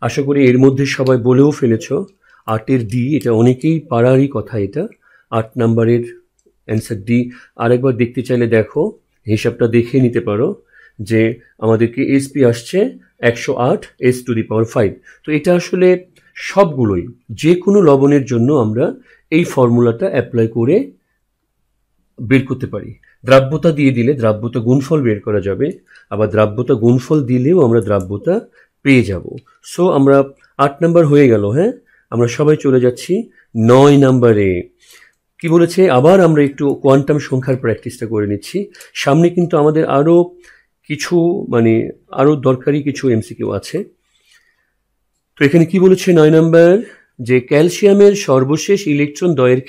Speaker 1: আশা করি এর মধ্যে সবাই বলেও ফেলেছ, 8-এর ডি, এটা অনেকেই পারারই কথা, এটা 8 নাম্বারের অ্যান্সার ডি। আরেকবার দেখতে চাইলে দেখো, হিসাবটা দেখে নিতে পারো যে আমাদেরকে এসপি আসছে 108 s⁵। তো এটা আসলে সবগুলোই, যে কোনো লবণের জন্য আমরা এই ফর্মুলাটা অ্যাপ্লাই করে বের করতে পারি। দ্রাব্যতা দিয়ে দিলে দ্রাব্যতা গুণফল বের করা যাবে, আবার দ্রাব্যতা গুণফল দিলেও আমরা দ্রাব্যতা পেয়ে যাব। সো আমরা 8 নাম্বার হয়ে গেল, হ্যাঁ। আমরা সবাই চলে যাচ্ছি 9 নাম্বারে। কি বলেছে, আবার আমরা একটু কোয়ান্টাম সংখ্যার প্র্যাকটিসটা করে নিচ্ছি। সামনে কিন্তু আমাদের আরও কিছু আরও দরকারি কিছু এমসিকিউ আছে। তো এখানে কি বলেছে 9 নাম্বার, যে ক্যালসিয়ামের সর্বশেষ ইলেকট্রন দ্বয়ের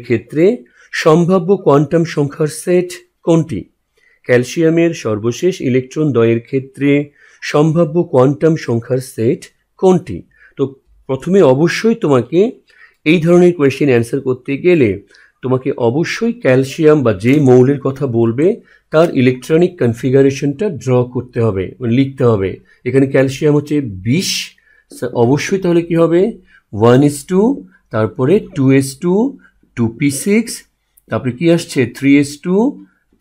Speaker 1: ক্ষেত্রে, সম্ভাব্য কোয়ান্টাম সংখ্যার সেট কোনটি? ক্যালসিয়ামের সর্বশেষ ইলেকট্রন দ্বয়ের ক্ষেত্রে সম্ভাব্য কোয়ান্টাম সংখ্যার সেট কোনটি? তো প্রথমে অবশ্যই তোমাকে এই ধরনের কোয়েশ্চেন অ্যান্সার করতে গেলে তোমাকে অবশ্যই ক্যালসিয়াম বা যে মৌলের কথা বলবে তার ইলেকট্রনিক কনফিগারেশনটা ড্র করতে হবে, লিখতে হবে। এখানে ক্যালসিয়াম হচ্ছে 20, অবশ্যই তাহলে কি হবে 1s2, তারপরে 2s2, 2p6, তারপরে কি আসছে 3s2,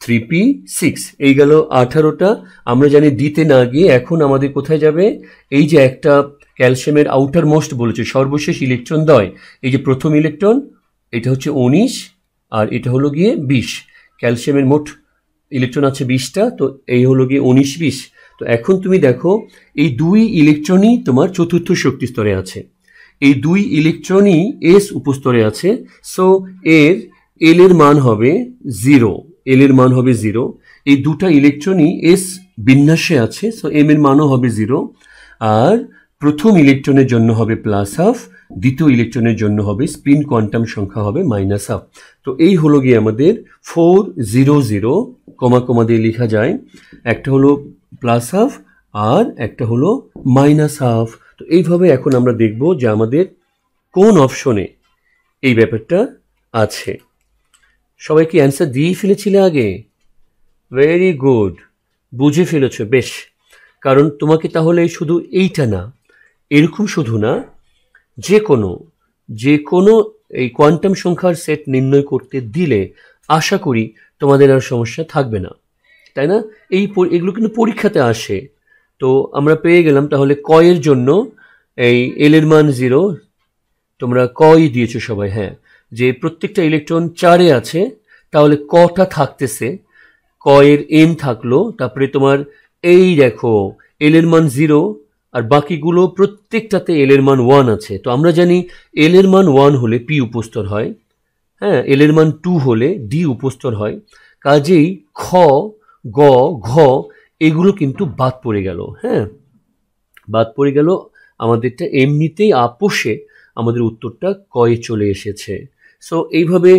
Speaker 1: 3p6, এই গেল 18টা। আমরা জানি ডিতে না গিয়ে এখন আমাদের কোথায় যাবে, এই যে একটা ক্যালসিয়ামের আউটার মোস্ট বলেছে সর্বশেষ ইলেকট্রন দ্বয়, এই যে প্রথম ইলেকট্রন, এটা হচ্ছে 19 আর এটা হলো গিয়ে 20। ক্যালসিয়ামের মোট ইলেকট্রন আছে 20টা, তো এই হলো গিয়ে 19-20। তো এখন তুমি দেখো এই দুই ইলেকট্রনই তোমার চতুর্থ শক্তি স্তরে আছে, এই দুই ইলেকট্রনই এস উপস্তরে আছে, সো এর এল এর মান হবে 0, এল এর মান হবে 0। এই দুটা ইলেকট্রনই এস বিন্যাসে আছে, সো এম এর মানও হবে 0। আর প্রথম ইলেকট্রনের জন্য হবে +½ দ্বিতীয় ইলেকট্রনের জন্য হবে স্পিন কোয়ান্টাম সংখ্যা হবে -½ তো এই হলো গিয়ে আমাদের 4 0 0 কমা কমা দিয়ে লেখা যায়, একটা হলো +½ আর একটা হলো -½ তো এইভাবে এখন আমরা দেখব যে আমাদের কোন অপশনে এই ব্যাপারটা আছে। সবাই কি অ্যান্সার দিয়ে ফেলেছিলে আগে? ভেরি গুড, বুঝে ফেলেছো, বেশ। কারণ তোমাকে তাহলে শুধু এইটা না, এরকম শুধু না, যে কোনো এই কোয়ান্টাম সংখ্যার সেট নির্ণয় করতে দিলে আশা করি তোমাদের আর সমস্যা থাকবে না, তাই না? এগুলো কিন্তু পরীক্ষাতে আসে। তো আমরা পেয়ে গেলাম তাহলে ক এর জন্য এই এল এর মান 0, তোমরা কই দিয়েছো সবাই, হ্যাঁ, যে প্রত্যেকটা ইলেকট্রন 4-এ আছে, তাহলে কটা থাকতেছে, ক এর এন থাকলো, তারপরে তোমার এই দেখো এল এর মান 0 আর বাকিগুলো প্রত্যেকটাতে এল এর মান 1 আছে। তো আমরা জানি এল এর মান 1 হলে পি উপস্তর হয়, হ্যাঁ, এল এর মান 2 হলে ডি উপস্তর হয়। কাজেই খ, গ, ঘ এগুলো কিন্তু বাদ পড়ে গেল, হ্যাঁ, বাদ পড়ে গেল। আমাদেরটা এমনিতেই আপোষে আমাদের উত্তরটা কয়ে চলে এসেছে। সো এইভাবে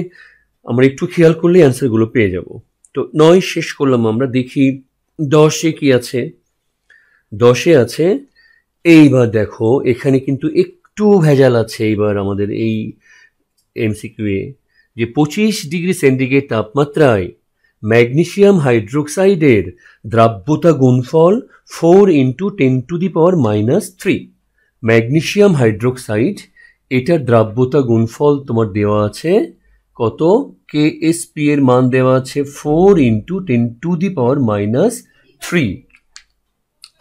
Speaker 1: আমরা একটু খেয়াল করলে অ্যান্সারগুলো পেয়ে যাব। তো 9 শেষ করলাম আমরা, দেখি 10-এ কি আছে। 10-এ আছে, এইবার দেখো এখানে কিন্তু একটু ভেজাল আছে এইবার আমাদের এই এমসিকিউ এ, যে 25 ডিগ্রি সেন্টিগ্রেড তাপমাত্রায় ম্যাগনেসিয়াম হাইড্রোক্সাইডের দ্রাব্যতা গুণফল 4 × 10⁻³ ম্যাগনেসিয়াম হাইড্রোক্সাইড, এটার দ্রাব্যতা গুণফল তোমার দেওয়া আছে কত, কেএসপি এর মান দেওয়া আছে 4 × 10⁻³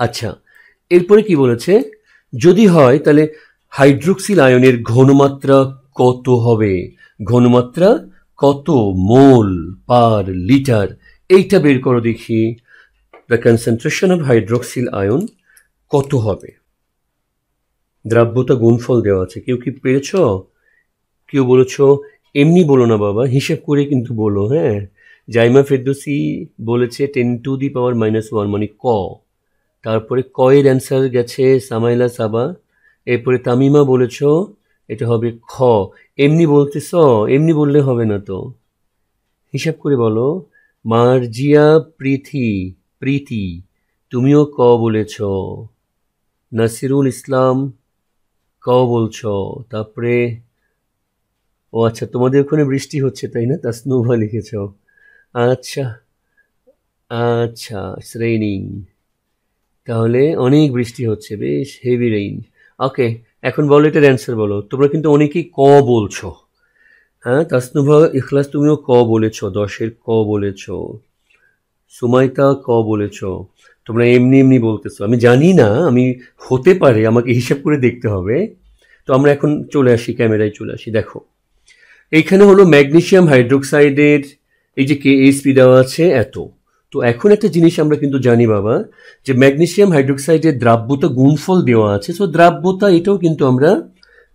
Speaker 1: আচ্ছা, এরপরে কি বলেছে, যদি হয় তাহলে হাইড্রোক্সিল আয়নের ঘনমাত্রা কত হবে, ঘনমাত্রা কত মোল পার লিটার, এইটা বের করো দেখি। The concentration of hydroxyl ion কত হবে, দ্রাব্যতা গুণফল দেওয়া আছে। কেউ কি পেরেছ? কেউ বলেছ এমনি বলো না বাবা, হিসেব করে কিন্তু বলো, হ্যাঁ। জাইমা ফেরদৌসি বলেছে 10⁻⁻1 মানে ক, তারপরে ক এর অ্যান্সার গেছে সামাইলা সাবা, এরপরে তামিমা বলেছ এটা হবে খ। এমনি বলতেছ, এমনি বললে হবে না তো, হিসাব করে বলো। মার্জিয়া প্রীতি তুমিও ক বলেছ, নাসিরুল ইসলাম ক বলছ, তারপরে ও আচ্ছা তোমাদের ওখানে বৃষ্টি হচ্ছে তাই না, তাসনুভা লিখেছ, আচ্ছা আচ্ছা, ইটস রেইনিং, তাহলে অনেক বৃষ্টি হচ্ছে, বেশ হেভি রেইন। ওকে, এখন বলো এটার অ্যান্সার বলো। তোমরা কিন্তু অনেকেই ক বলছো, হ্যাঁ, তাসনুভা ইখলাস তুমিও ক বলেছ, 10-এর ক বলেছ, সুমাইতা ক বলেছ, তোমরা এমনি এমনি বলতেছো, আমি জানি না, আমি হতে পারে, আমাকে হিসাব করে দেখতে হবে। তো আমরা এখন চলে আসি, ক্যামেরায় চলে আসি। দেখো এইখানে হলো ম্যাগনেসিয়াম হাইড্রোক্সাইডের এই যে কেএসপি দেওয়া আছে এত। তো এখন একটা জিনিস আমরা কিন্তু জানি বাবা, যে ম্যাগনেসিয়াম হাইড্রোক্সাইডের দ্রাব্যতা গুণফল দেওয়া আছে, সো দ্রাব্যতা এটাও কিন্তু আমরা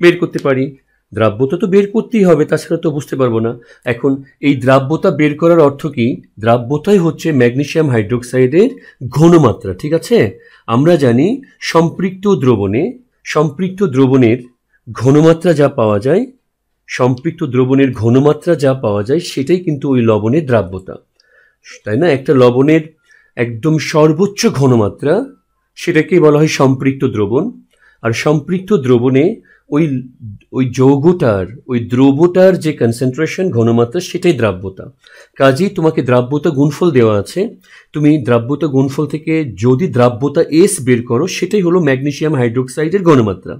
Speaker 1: বের করতে পারি। দ্রাব্যতা তো বের করতেই হবে, তাছাড়া তো বুঝতে পারবো না। এখন এই দ্রাব্যতা বের করার অর্থ কি, দ্রাব্যতাই হচ্ছে ম্যাগনেসিয়াম হাইড্রোক্সাইডের ঘনমাত্রা, ঠিক আছে। আমরা জানি সম্পৃক্ত দ্রবণের ঘনমাত্রা যা পাওয়া যায়, সেটাই কিন্তু ওই লবণের দ্রাব্যতা, তাই না। একটা লবণের একদম সর্বোচ্চ ঘনমাত্রা, সেটাকেই বলা হয় সম্পৃক্ত দ্রবণ। আর সম্পৃক্ত দ্রবণে ওই যৌগটার, ওই দ্রব্যটার যে কনসেন্ট্রেশন ঘনমাত্রা, সেটাই দ্রাব্যতা। কাজেই তোমাকে দ্রাব্যতা গুণফল দেওয়া আছে, তুমি দ্রাব্যতা গুণফল থেকে যদি দ্রাব্যতা এস বের করো, সেটাই হলো ম্যাগনেসিয়াম হাইড্রোক্সাইডের ঘনমাত্রা।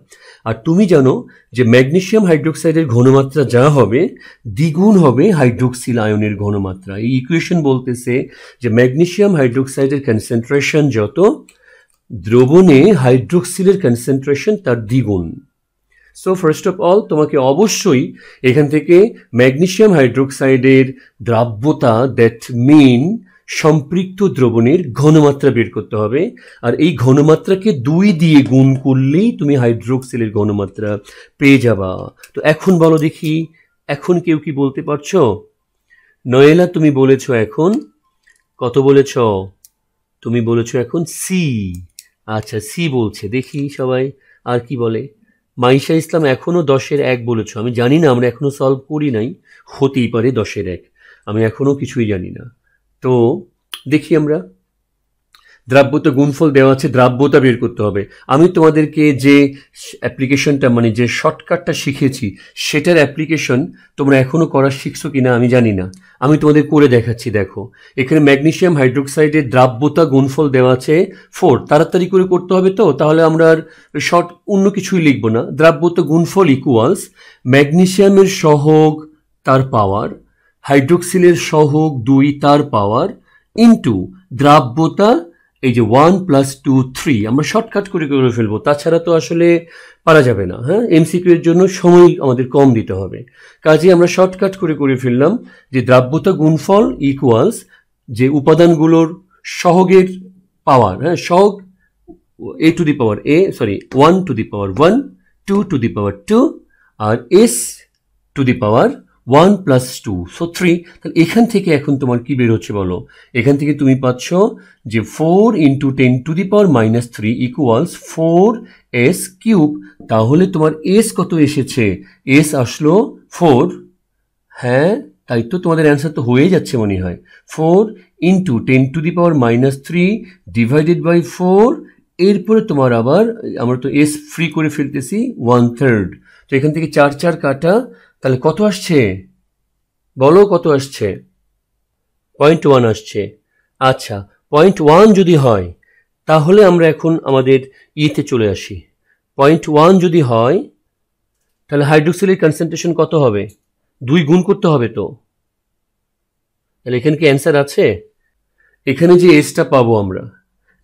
Speaker 1: আর তুমি জানো যে ম্যাগনেসিয়াম হাইড্রোক্সাইডের ঘনমাত্রা যা হবে, দ্বিগুণ হবে হাইড্রোক্সিল আয়নের ঘনমাত্রা। এই ইকুয়েশন বলতেছে যে ম্যাগনেসিয়াম হাইড্রোক্সাইডের কনসেন্ট্রেশন যত, দ্রবণে হাইড্রোক্সিলের কনসেন্ট্রেশন তার দ্বিগুণ। সো ফার্স্ট অফ অল তোমাকে অবশ্যই এখান থেকে ম্যাগনেসিয়াম হাইড্রোক্সাইডের দ্রাব্যতা, দ্যাট মিন সম্পৃক্ত দ্রবণের ঘনমাত্রা বের করতে হবে, আর এই ঘনমাত্রাকে 2 দিয়ে গুণ করলেই তুমি হাইড্রোক্সিলের ঘনমাত্রা পেয়ে যাবা। তো এখন বলো দেখি, এখন কেউ কি বলতে পারছো? নয়েলা তুমি বলেছো এখন কত বলেছ? তুমি বলেছো এখন সি। আচ্ছা, সি বলছে, দেখি সবাই আর কি বলে। মাইশা ইসলাম এখনো 10-এর 1 বলেছো। আমি জানি না, আমরা এখনো সলভ করি নাই, হতেই পারে 10-এর 1, আমি এখনো কিছুই জানি না। তো দেখি আমরা, দ্রাব্যতা গুণফল দেওয়া আছে, দ্রাব্যতা বের করতে হবে। আমি তোমাদেরকে যে অ্যাপ্লিকেশনটা মানে যে শর্টকাটটা শিখেছি সেটার অ্যাপ্লিকেশন তোমরা এখনো করা শিখছো কিনা আমি জানি না, আমি তোমাদের করে দেখাচ্ছি। দেখো এখানে ম্যাগনেসিয়াম হাইড্রোক্সাইডের দ্রাব্যতা গুণফল দেওয়া আছে 4। তাড়াতাড়ি করে করতে হবে তো, তাহলে আমরা আর শর্ট অন্য কিছুই লিখবো না। দ্রাব্যতা গুণফল ইকুয়ালস ম্যাগনেসিয়ামের সহগ তার পাওয়ার, হাইড্রোক্সিলের সহগ 2 তার পাওয়ার, ইন্টু দ্রাব্যতা এই যে 1 + 2 3। আমরা শর্টকাট করে করে ফেলবো, তাছাড়া তো আসলে পারা যাবে না। হ্যাঁ, এমসিকিউ এর জন্য সময় আমাদের কম দিতে হবে, কাজে আমরা শর্টকাট করে করে ফেললাম যে দ্রাব্যতা গুণফল ইকুয়ালস যে উপাদানগুলোর সহগের পাওয়ার, হ্যাঁ সহগ a to the power a, sorry 1 to the power 1, 2 to the power 2, আর s to the power 1 + 2, so 3। তাহলে এখান থেকে এখন তোমার কি বের হচ্ছে বলো? এখান থেকে তুমি পাচ্ছ যে 4 × 10 to the power -3 equals 4s³। তাহলে তোমার s কত এসেছে? s আসলো 4। হ্যাঁ তাই তো, তোমাদের অ্যান্সার তো হয়ে যাচ্ছে মনে হয়। 4 × 10 to the power -3 divided by 4, এরপরে তোমার আবার আমরা তো s ফ্রি করে ফেলতেছি 1/3। তো এখান থেকে 4 4 কাটা, তাহলে কত আসছে বলো? কত আসছে? 0.1 আসছে। আচ্ছা, 0.1 যদি হয় তাহলে আমরা এখন আমাদের ইতে চলে আসি। 0.1 যদি হয় তাহলে হাইড্রোক্সিলের কনসেন্ট্রেশন কত হবে? 2 গুণ করতে হবে তো। তাহলে এখানে কি অ্যান্সার আছে? এখানে যে এসটা পাবো আমরা,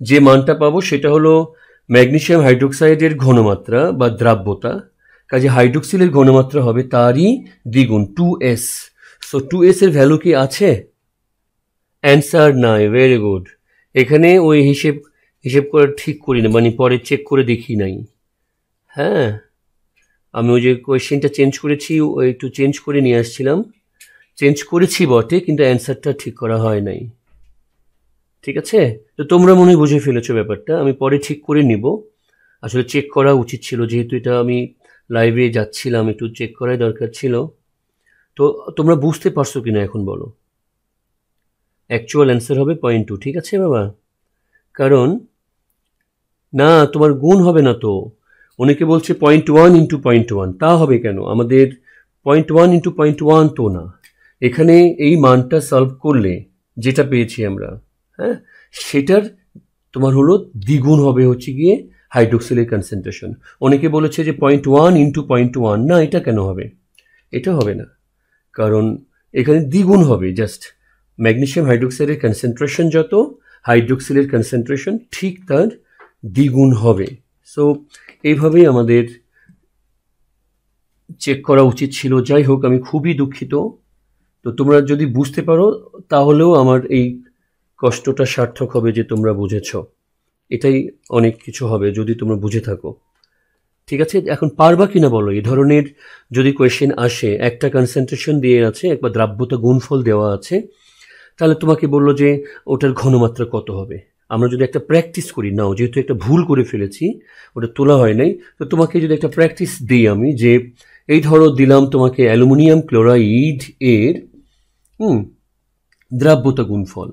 Speaker 1: যে মানটা পাবো সেটা হলো ম্যাগনেসিয়াম হাইড্রোক্সাইডের ঘনমাত্রা বা দ্রাব্যতা, কাজে হাইড্রোক্সিলের ঘনমাত্রা হবে তারই দ্বিগুণ 2s। সো 2s এর ভ্যালু কি আছে? অ্যান্সার নাই। Very good. এখানে ওই হিসেব করে ঠিক করি না, মানে পরে চেক করে দেখি নাই। হ্যাঁ, আমি ওই যে কোয়েশ্চেনটা চেঞ্জ করেছি, ওই একটু চেঞ্জ করে নিয়ে আসছিলাম, চেঞ্জ করেছি বটে, কিন্তু অ্যান্সারটা ঠিক করা হয় নাই। ঠিক আছে, তো তোমরা মনে হয় বুঝে ফেলেছো ব্যাপারটা, আমি পরে ঠিক করে নিব। আসলে চেক করা উচিত ছিল, যেহেতু এটা আমি লাইভে যাচ্ছিলাম, একটু চেক করাই দরকার ছিল। তো তোমরা বুঝতে পারছো কিনা এখন বলো? অ্যাকচুয়াল অ্যান্সার হবে 0.2। ঠিক আছে বাবা? কারণ না, তোমার গুণ হবে না তো। অনেকে বলছে 0.1 × 0.1, তা হবে কেন? আমাদের 0.1 × 0.1 তো না, এখানে এই মানটা সলভ করলে যেটা পেয়েছি আমরা, হ্যাঁ সেটার তোমার হলো দ্বিগুণ হবে হচ্ছে গিয়ে হাইড্রোক্সিলের কনসেন্ট্রেশন। অনেকে বলেছে যে 0.1 × 0.1, না এটা কেন হবে? এটা হবে না, কারণ এখানে দ্বিগুণ হবে। জাস্ট ম্যাগনেসিয়াম হাইড্রোক্সাইডের কনসেন্ট্রেশন যত, হাইড্রোক্সিলের কনসেন্ট্রেশন ঠিক তার দ্বিগুণ হবে। সো এইভাবেই আমাদের চেক করা উচিত ছিল। যাই হোক, আমি খুবই দুঃখিত। তো তোমরা যদি বুঝতে পারো তাহলেও আমার এই কষ্টটা সার্থক হবে যে তোমরা বুঝেছ, এটাই অনেক কিছু হবে যদি তোমরা বুঝে থাকো। ঠিক আছে, এখন পারবা কিনা বলো? এই ধরনের যদি কোয়েশ্চেন আসে, একটা কনসেন্ট্রেশন দিয়ে আছে, একবার দ্রাব্যতা গুণফল দেওয়া আছে, তাহলে তোমাকে বললো যে ওটার ঘনমাত্রা কত হবে। আমরা যদি একটা প্র্যাকটিস করি, নাও যেহেতু একটা ভুল করে ফেলেছি, ওটা তোলা হয় নাই, তো তোমাকে যদি একটা প্র্যাকটিস দিই আমি, যে এই ধরো দিলাম তোমাকে অ্যালুমিনিয়াম ক্লোরাইড এর দ্রাব্যতা গুণফল।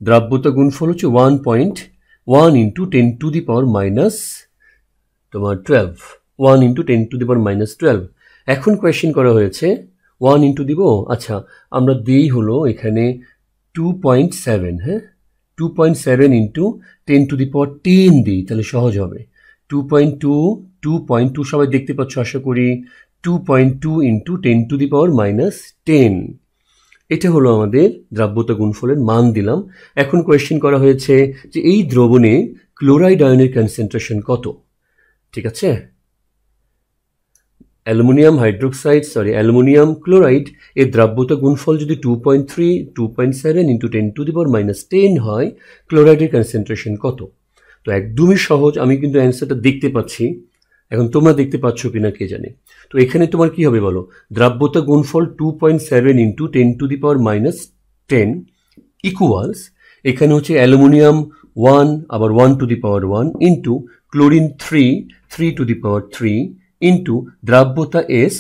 Speaker 1: দ্রাব্যতা গুণফল হচ্ছে 1.1 × 10 টু দি পাওয়ার মাইনাস তোমার 12, 1 × 10 টু দি পাওয়ার -12। এখন কোয়েশ্চেন করা হয়েছে 1 ইন্টু দিব। আচ্ছা, আমরা দিই হলো এখানে 2.7, হ্যাঁ 2.7 × 10 টু দি পাওয়ার 10 দিই, তাহলে সহজ হবে। 2.2 সবাই দেখতে পাচ্ছ আশা করি। 2.2 × 10 টু দি পাওয়ার -10, এটা হলো আমাদের দ্রাব্যতা গুণফলের মান দিলাম। এখন কোয়েশ্চেন করা হয়েছে যে এই দ্রবণে ক্লোরাইড আয়নের কনসেন্ট্রেশন কত। ঠিক আছে, অ্যালুমিনিয়াম ক্লোরাইড এর দ্রাব্যতা গুণফল যদি 2.3 2.7 ইন্টু 10⁻10 হয়, ক্লোরাইডের কনসেন্ট্রেশন কত? তো একদমই সহজ, আমি কিন্তু অ্যান্সারটা দেখতে পাচ্ছি, এখন তোমরা দেখতে পাচ্ছ কিনা কে জানে। তো এখানে তোমার কি হবে বলো, দ্রাব্যতা গুণফল 2.7 ইন্টু 10⁻10 ইকুয়ালস, এখানে হচ্ছে অ্যালুমিনিয়াম 1 আবার 1⁻1 ইন্টু ক্লোরিন 3 ইন্টু দ্রাব্যতা S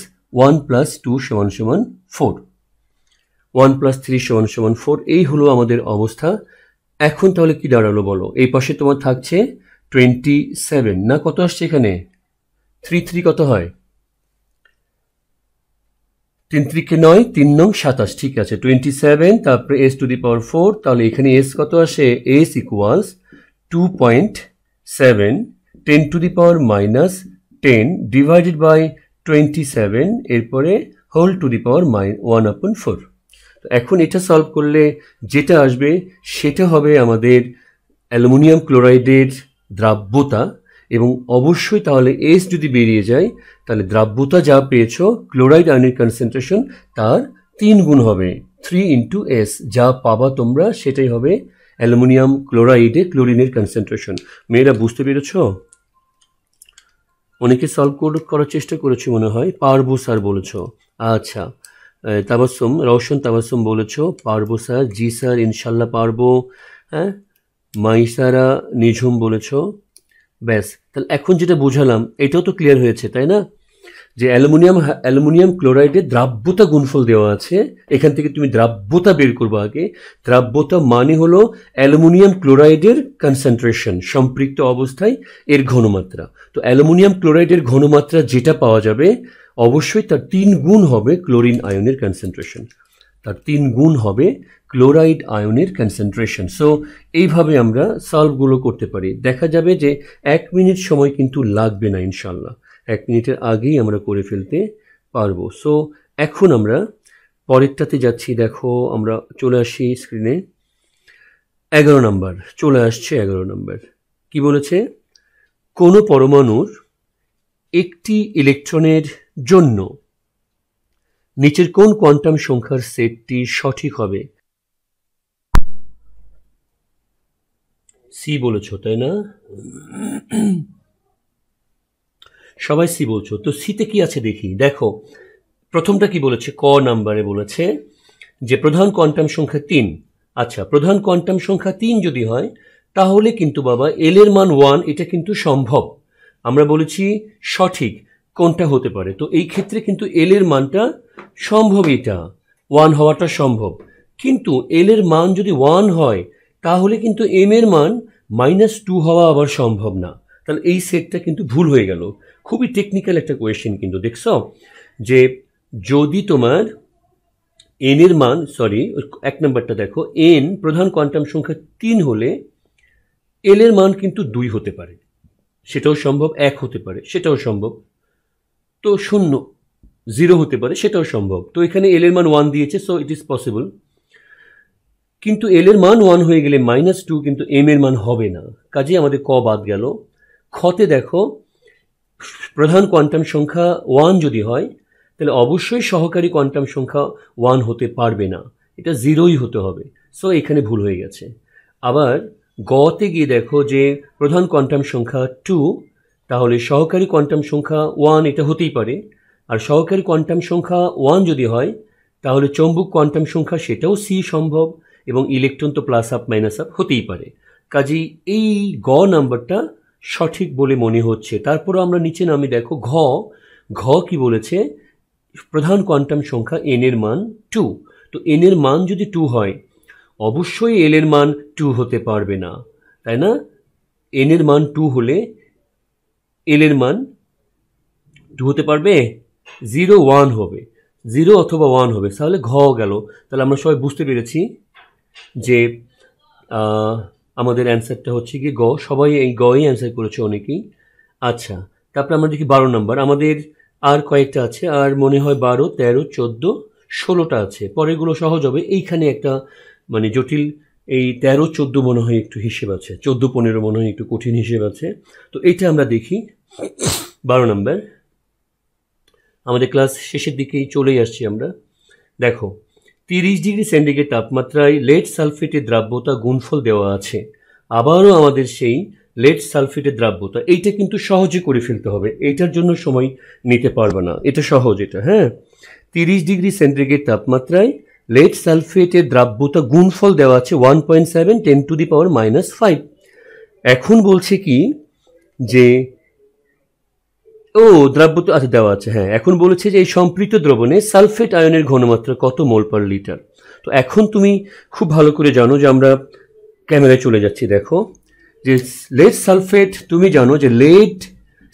Speaker 1: 1 + 2 = 4, 1 + 3 = 4। এই হলো আমাদের অবস্থা। এখন তাহলে কি দাঁড়ালো বলো, এই পাশে তোমার থাকছে 27 না, কত আসছে এখানে 3 কত হয়, 3 3 9, 3 9 27, ঠিক আছে 27, তারপরে S⁴, তাহলে এখানে S কত আসে, S ইকুয়ালস 2.7 10⁻10 ডিভাইডেড বাই 27, এরপরে হোল টু দি পাওয়ার 1/4। তো এখন এটা সলভ করলে যেটা আসবে সেটা হবে আমাদের অ্যালুমিনিয়াম ক্লোরাইডের দ্রাব্যতা, এবং অবশ্যই তাহলে এস যদি বেরিয়ে যায় তাহলে দ্রাব্যতা যা পেয়েছো ক্লোরাইড আয়নের কনসেন্ট্রেশন তার 3 গুণ হবে, 3 ইন্টু এস, যা পাবা তোমরা সেটাই হবে অ্যালুমিনিয়াম ক্লোরাইডে ক্লোরিনের কনসেন্ট্রেশন। মেয়েরা বুঝতে পেরেছ? অনেকে সলভ করার চেষ্টা করেছে মনে হয়, পারবো স্যার বলেছ। আচ্ছা, রওশন তাবাসসুম বলেছ পারবো স্যার, জি স্যার ইনশাল্লাহ পারবো। হ্যাঁ, মাইসারা নিঝুম বলেছ। ব্যাস, তাহলে এখন যেটা বোঝালাম এটাও তো ক্লিয়ার হয়েছে, তাই না? যে অ্যালুমিনিয়াম ক্লোরাইডের দ্রাব্যতা গুণফল দেওয়া আছে, এখান থেকে তুমি দ্রাব্যতা বের করবে আগে। দ্রাব্যতা মানে হলো অ্যালুমিনিয়াম ক্লোরাইডের কনসেন্ট্রেশন সম্পৃক্ত অবস্থায় এর ঘনমাত্রা। তো অ্যালুমিনিয়াম ক্লোরাইডের ঘনমাত্রা যেটা পাওয়া যাবে অবশ্যই তার 3 গুণ হবে ক্লোরিন আয়নের কনসেন্ট্রেশন, তার 3 গুণ হবে ক্লোরাইড আয়নের কনসেন্ট্রেশন। সো এইভাবে আমরা সলভগুলো করতে পারি। দেখা যাবে যে 1 মিনিট সময় কিন্তু লাগবে না ইনশাল্লাহ, 1 মিনিটের আগেই আমরা করে ফেলতে পারবো। সো এখন আমরা পরেরটাতে যাচ্ছি। দেখো আমরা চলে আসি স্ক্রিনে, 11 নম্বর চলে আসছে। 11 নম্বর কি বলেছে, কোনো পরমাণুর একটি ইলেকট্রনের জন্য নিচের কোন কোয়ান্টাম সংখ্যার সেটটি সঠিক হবে? সি বলেছ তাই না? সবাই সি বলছো, তো সিতে কি আছে দেখি। দেখো প্রথমটা কি বলেছে, ক নাম্বারে বলেছে যে প্রধান কোয়ান্টাম সংখ্যা 3। আচ্ছা, প্রধান কোয়ান্টাম সংখ্যা 3 যদি হয় তাহলে কিন্তু বাবা এল এর মান 1, এটা কিন্তু সম্ভব। আমরা বলেছি সঠিক কোনটা হতে পারে, তো এই ক্ষেত্রে কিন্তু এল এর মানটা সম্ভব, এটা 1 হওয়াটা সম্ভব। কিন্তু এল এর মান যদি 1 হয় তাহলে কিন্তু এম এর মান -2 হওয়া আবার সম্ভব না। তাহলে এই সেটটা কিন্তু ভুল হয়ে গেল। খুবই টেকনিক্যাল একটা কোয়েশ্চেন কিন্তু, দেখছো যে যদি তোমার এন এর মান, সরি 1 নম্বরটা দেখো, এন প্রধান কোয়ান্টাম সংখ্যা 3 হলে এল এর মান কিন্তু 2 হতে পারে, সেটাও সম্ভব, 1 হতে পারে সেটাও সম্ভব, তো 0 0 হতে পারে সেটাও সম্ভব। তো এখানে এল এর মান 1 দিয়েছে, সো ইট ইজ পসিবল। কিন্তু এল এর মান 1 হয়ে গেলে -2 কিন্তু এম এর মান হবে না, কাজে আমাদের ক বাদ গেল। খতে দেখো প্রধান কোয়ান্টাম সংখ্যা 1 যদি হয় তাহলে অবশ্যই সহকারী কোয়ান্টাম সংখ্যা 1 হতে পারবে না, এটা 0ই হতে হবে, সো এখানে ভুল হয়ে গেছে। আবার গতে গিয়ে দেখো যে প্রধান কোয়ান্টাম সংখ্যা 2, তাহলে সহকারী কোয়ান্টাম সংখ্যা 1 এটা হতেই পারে, আর সহকারী কোয়ান্টাম সংখ্যা 1 যদি হয় তাহলে চৌম্বক কোয়ান্টাম সংখ্যা সেটাও সি সম্ভব, এবং ইলেকট্রন তো প্লাস আপ মাইনাস আপ হতেই পারে। কাজেই এই গ নাম্বারটা সঠিক বলে মনে হচ্ছে। তারপরও আমরা নিচে নামি, দেখো ঘ কি বলেছে, প্রধান কোয়ান্টাম সংখ্যা এন এর মান 2। তো এন এর মান যদি 2 হয় অবশ্যই এল এর মান 2 হতে পারবে না, তাই না? এন এর মান 2 হলে এল এর মান 2 হতে পারবে, 0 1 হবে, 0 অথবা 1 হবে, তাহলে ঘ গেল। তাহলে আমরা সবাই বুঝতে পেরেছি যে আমাদের অ্যান্সারটা হচ্ছে কি গ। সবাই এই গই অ্যান্সার করেছে অনেকেই। আচ্ছা, তারপরে আমরা দেখি 12 নম্বর। আমাদের আর কয়েকটা আছে, আর মনে হয় 12 13 14 16টা আছে, পরেরগুলো সহজ হবে। এইখানে একটা মানে জটিল, এই 13 14 মনে হয় একটু হিসেব আছে, 14 15 মনে হয় একটু কঠিন হিসেব আছে। তো এইটা আমরা দেখি 12 নম্বর। আমাদের ক্লাস শেষের দিকেই চলেই আসছি আমরা। দেখো 30 ডিগ্রি সেন্টিগ্রেড তাপমাত্রায় লেড সালফেটের দ্রাব্যতা গুণফল দেওয়া আছে। আবারও আমাদের সেই লেড সালফেটের দ্রাব্যতা, এইটা কিন্তু সহজে করে ফেলতে হবে, এটার জন্য সময় নিতে পারবে না, এটা সহজ, এটা হ্যাঁ। 30 ডিগ্রি সেন্টিগ্রেড তাপমাত্রায় লেড সালফেটের দ্রাব্যতা গুণফল দেওয়া আছে 1.7 10⁻⁻5। এখন বলছে কি যে দ্রাব্যতা আচ্ছা দেওয়া আছে, হ্যাঁ। এখন বলেছে যে এই সম্পৃক্ত দ্রবণে সালফেট আয়নের ঘনমাত্রা কত মোল পার লিটার। তো এখন তুমি খুব ভালো করে জানো যে আমরা ক্যামেরায় চলে যাচ্ছি, দেখো যে লেড সালফেট, তুমি জানো যে লেড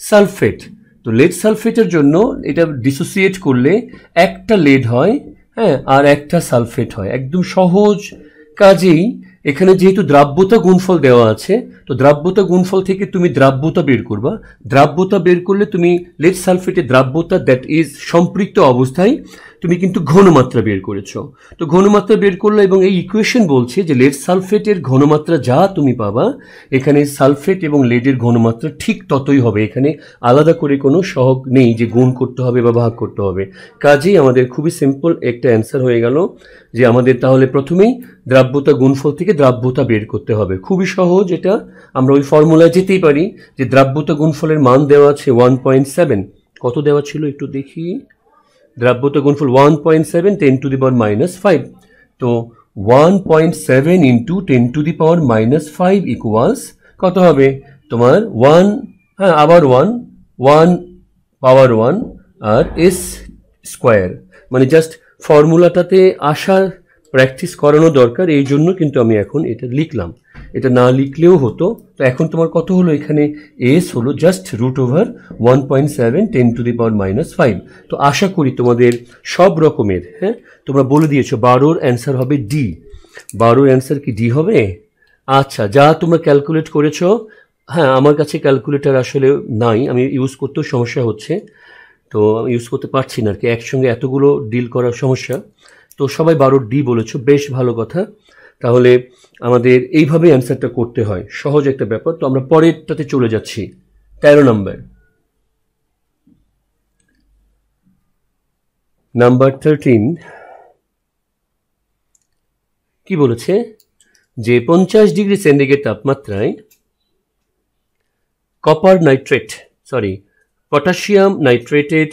Speaker 1: সালফেট, তো লেড সালফেটের জন্য এটা ডিসোসিয়েট করলে একটা লেড হয়, হ্যাঁ, আর একটা সালফেট হয়, একদম সহজ। কাজেই এখানে যেহেতু দ্রাব্যতা গুণফল দেওয়া আছে, তো দ্রাব্যতা গুণফল থেকে তুমি দ্রাব্যতা বের করবা। দ্রাব্যতা বের করলে তুমি লেড সালফেটের দ্রাব্যতা, দ্যাট ইজ সম্পৃক্ত অবস্থায় তুমি কিন্তু ঘনমাত্রা বের করেছো। তো ঘনমাত্রা বের করলে এবং এই ইকুয়েশন বলছে যে লেড সালফেটের ঘনমাত্রা যা তুমি পাবা, এখানে সালফেট এবং লেডের ঘনমাত্রা ঠিক ততই হবে। এখানে আলাদা করে কোনো সহগ নেই যে গুণ করতে হবে বা ভাগ করতে হবে। কাজেই আমাদের খুবই সিম্পল একটা অ্যান্সার হয়ে গেল যে আমাদের তাহলে প্রথমেই দ্রাব্যতা গুণফল থেকে দ্রাব্যতা বের করতে হবে। খুবই সহজ এটা, আমরা ওই ফর্মুলায় যেতেই পারি যে দ্রাব্যতা গুণফলের মান দেওয়া আছে 1.7, কত দেওয়া ছিল একটু দেখি, দ্রাব্যতা গুণফল 1.7 10⁻⁻5। তো 1.7 ইন্টু 10⁻⁻5 ইকুয়ালস কত হবে তোমার 1, হ্যাঁ আবার 1 পাওয়ার 1 আর এস স্কোয়ার, মানে জাস্ট ফর্মুলাটাতে আসার প্র্যাকটিস করানো দরকার, এই জন্য কিন্তু আমি এখন এটা লিখলাম। এটা না লিখলেও হতো। তো এখন তোমার কত হলো, এখানে এস হলো জাস্ট √1.7 10⁻⁻5। তো আশা করি তোমাদের সব রকমের, হ্যাঁ, তোমরা বলে দিয়েছো 12-র অ্যান্সার হবে ডি। 12-র অ্যান্সার কি ডি হবে? আচ্ছা, যা তোমরা ক্যালকুলেট করেছো, হ্যাঁ আমার কাছে ক্যালকুলেটর আসলে নাই, আমি ইউজ করতেও সমস্যা হচ্ছে, তো আমি ইউজ করতে পারছি না আর কি, একসঙ্গে এতগুলো ডিল করার সমস্যা। তো সবাই 12 ডি বলেছো, বেশ ভালো কথা। তাহলে আমাদের এইভাবে অ্যান্সারটা করতে হয়, সহজ একটা ব্যাপার। তো আমরা পরেরটাতে চলে যাচ্ছি, 13 নম্বর। নাম্বার 13 কি বলেছে যে 50 ডিগ্রি সেন্টিগ্রেড তাপমাত্রায় পটাশিয়াম নাইট্রেটের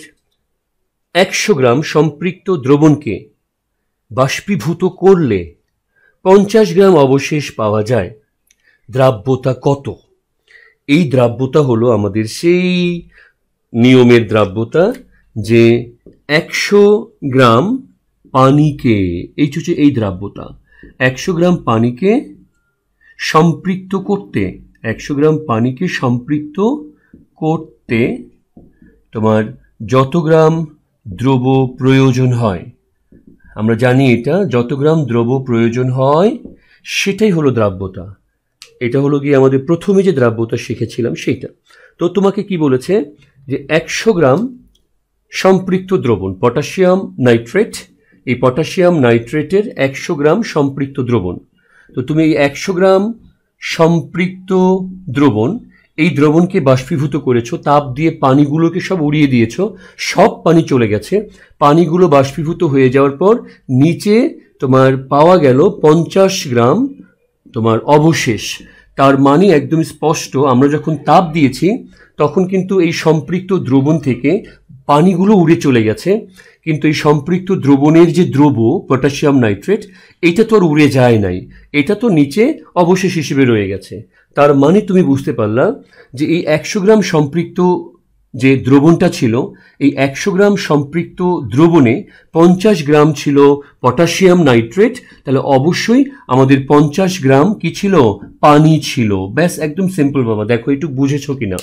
Speaker 1: 100 গ্রাম সম্পৃক্ত দ্রবণকে বাষ্পীভূত করলে 50 গ্রাম অবশেষ পাওয়া যায়। দ্রাব্যতা কত? এই দ্রাব্যতা হলো আমাদের সেই নিয়মের দ্রাব্যতা যে 100 গ্রাম পানিকে, এই হচ্ছে এই দ্রাব্যতা, 100 গ্রাম পানিকে সম্পৃক্ত করতে, 100 গ্রাম পানিকে সম্পৃক্ত করতে তোমার যত গ্রাম দ্রব প্রয়োজন হয়, আমরা জানি এটা যত গ্রাম দ্রব প্রয়োজন হয় সেটাই হলো দ্রাব্যতা। এটা হলো গিয়ে আমাদের প্রথমে যে দ্রাব্যতা শিখেছিলাম সেইটা। তো তোমাকে কি বলেছে যে 100 গ্রাম সম্পৃক্ত দ্রবণ পটাশিয়াম নাইট্রেট, এই পটাশিয়াম নাইট্রেটের 100 গ্রাম সম্পৃক্ত দ্রবণ। তো তুমি এই 100 গ্রাম সম্পৃক্ত দ্রবণ, এই দ্রবণকে বাষ্পীভূত করেছো, তাপ দিয়ে পানিগুলোকে সব উড়িয়ে দিয়েছো, সব পানি চলে গেছে। পানিগুলো বাষ্পীভূত হয়ে যাওয়ার পর নিচে তোমার পাওয়া গেল 50 গ্রাম তোমার অবশেষ। তার মানে একদম স্পষ্ট, আমরা যখন তাপ দিয়েছি তখন কিন্তু এই সম্পৃক্ত দ্রবণ থেকে পানিগুলো উড়ে চলে গেছে, কিন্তু এই সম্পৃক্ত দ্রবণের যে দ্রব পটাশিয়াম নাইট্রেট, এটা তো আর উড়ে যায় নাই, এটা তো নিচে অবশেষ হিসেবে রয়ে গেছে। তার মানে তুমি বুঝতে পারলা যে এই 100 গ্রাম সম্পৃক্ত যে দ্রবণটা ছিল, এই 100 গ্রাম সম্পৃক্ত দ্রবণে 50 গ্রাম ছিল পটাশিয়াম নাইট্রেট, তাহলে অবশ্যই আমাদের 50 গ্রাম কি ছিল, পানি ছিল। ব্যাস, একদম সিম্পল বাবা। দেখো একটু বুঝেছো কিনা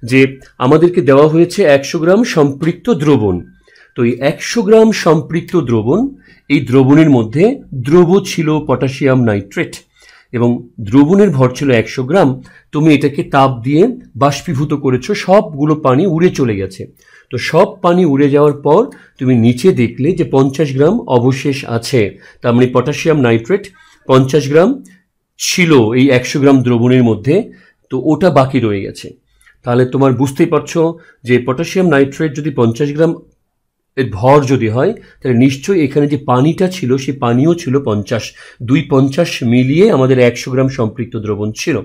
Speaker 1: যে আমাদেরকে দেওয়া হয়েছে 100 গ্রাম সম্পৃক্ত দ্রবণ। তো এই 100 গ্রাম সম্পৃক্ত দ্রবণ, এই দ্রবণের মধ্যে দ্রব ছিল পটাশিয়াম নাইট্রেট এবং দ্রবণের ভর ছিল 100 গ্রাম। তুমি এটাকে তাপ দিয়ে বাষ্পীভূত করেছো, সবগুলো পানি উড়ে চলে গেছে। তো সব পানি উড়ে যাওয়ার পর তুমি নিচে দেখলে যে 50 গ্রাম অবশেষ আছে, তার মানে পটাশিয়াম নাইট্রেট 50 গ্রাম ছিল এই 100 গ্রাম দ্রবণের মধ্যে, তো ওটা বাকি রয়ে গেছে। তাহলে তোমার বুঝতেই পারছো যে পটাশিয়াম নাইট্রেট যদি 50 গ্রাম এর ভর যদি হয় তাহলে নিশ্চয়ই এখানে যে পানিটা ছিল সেই পানিও ছিল 50, 250 মিলিয়ে আমাদের 100 গ্রাম সম্পৃক্ত দ্রবণ ছিল।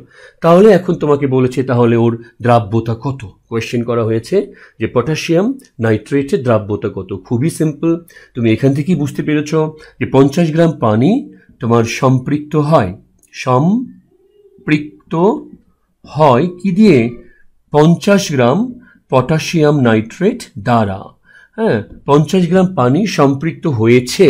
Speaker 1: তাহলে এখন তোমাকে বলেছে তাহলে ওর দ্রাব্যতা কত, কোয়েশ্চেন করা হয়েছে যে পটাশিয়াম নাইট্রেটের দ্রাব্যতা কত। খুবই সিম্পল, তুমি এখান থেকেই বুঝতে পেরেছ যে 50 গ্রাম পানি তোমার সম্পৃক্ত হয় কি দিয়ে, 50 গ্রাম পটাশিয়াম নাইট্রেট দ্বারা। হ্যাঁ, 50 গ্রাম পানি সম্পৃক্ত হয়েছে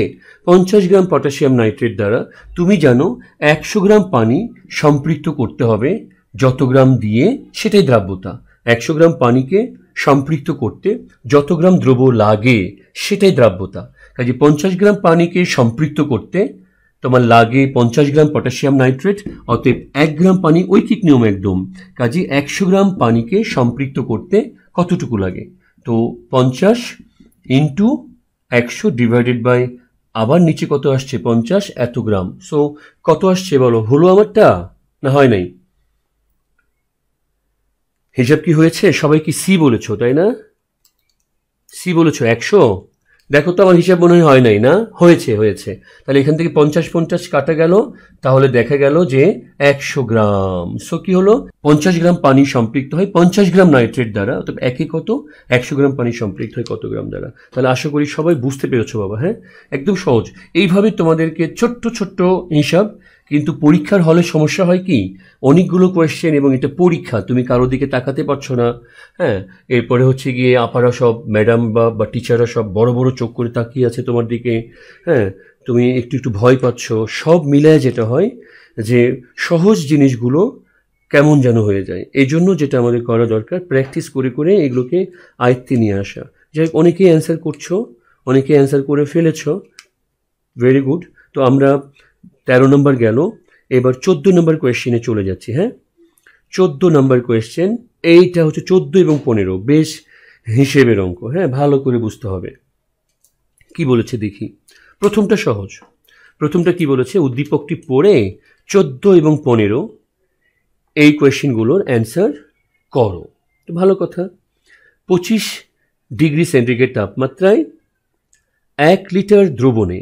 Speaker 1: 50 গ্রাম পটাশিয়াম নাইট্রেট দ্বারা। তুমি জানো 100 গ্রাম পানি সম্পৃক্ত করতে হবে যত গ্রাম দিয়ে, সেটাই দ্রাব্যতা। 100 গ্রাম পানিকে সম্পৃক্ত করতে যত গ্রাম দ্রব্য লাগে সেটাই দ্রাব্যতা। কাজে 50 গ্রাম পানিকে সম্পৃক্ত করতে তোমার লাগে 50 গ্রাম পটাশিয়াম নাইট্রেট, অতএব 1 গ্রাম পানি, ঐকিক নিয়ম একদম। কাজে 100 গ্রাম পানিকে সম্পৃক্ত করতে কতটুকু লাগে, তো 50 ইন্টু 100 ডিভাইডেড বাই আবার নিচে কত আসছে 50 এত গ্রাম। সো কত আসছে বলো, হলো আমারটা না হয় নাই? হিসাব কি হয়েছে? সবাই কি সি বলেছো তাই না? সি বলেছো 100। দেখো তো আমার হিসাব মনে হয় নাই না? হয়েছে। তাহলে এখান থেকে 50 কাটা গেল, তাহলে দেখা গেল যে 100 গ্রাম। সো কি হলো, 50 গ্রাম পানি সম্পৃক্ত হয় 50 গ্রাম নাইট্রেট দ্বারা, অর্থাৎ একে কত 100 গ্রাম পানি সম্পৃক্ত হয় কত গ্রাম দ্বারা। তাহলে আশা করি সবাই বুঝতে পেরেছো বাবা। হ্যাঁ, একদম সহজ। এইভাবে তোমাদেরকে ছোট্ট হিসাব, কিন্তু পরীক্ষার হলে সমস্যা হয় কি, অনেকগুলো কোয়েশ্চেন এবং এটা পরীক্ষা, তুমি কারোর দিকে তাকাতে পারছো না। হ্যাঁ, এরপরে হচ্ছে গিয়ে আপারা সব ম্যাডাম বা টিচাররা সব বড় বড় চোখ করে তাকিয়ে আছে তোমার দিকে। হ্যাঁ, তুমি একটু ভয় পাচ্ছ। সব মিলায় যেটা হয় যে সহজ জিনিসগুলো কেমন যেন হয়ে যায়। এই জন্য যেটা আমাদের করা দরকার, প্র্যাকটিস করে এগুলোকে আয়ত্তে নিয়ে আসা। যাই হোক, অনেকেই অ্যান্সার করছো, অনেকেই অ্যান্সার করে ফেলেছ, ভেরি গুড। তো আমরা 13 নম্বর গেল, এবার 14 নম্বর কোয়েশ্চেনে চলে যাচ্ছি। হ্যাঁ, 14 নম্বর কোয়েশ্চেন, এইটা হচ্ছে 14 এবং 15, বেশ হিসেবের অঙ্ক। হ্যাঁ, ভালো করে বুঝতে হবে কি বলেছে দেখি। প্রথমটা সহজ। প্রথমটা কি বলেছে, উদ্দীপকটি পড়ে 14 এবং 15 এই কোয়েশ্চেনগুলোর অ্যান্সার করো। তো ভালো কথা। 25 ডিগ্রি সেন্টিগ্রেড তাপমাত্রায় 1 লিটার দ্রবণে,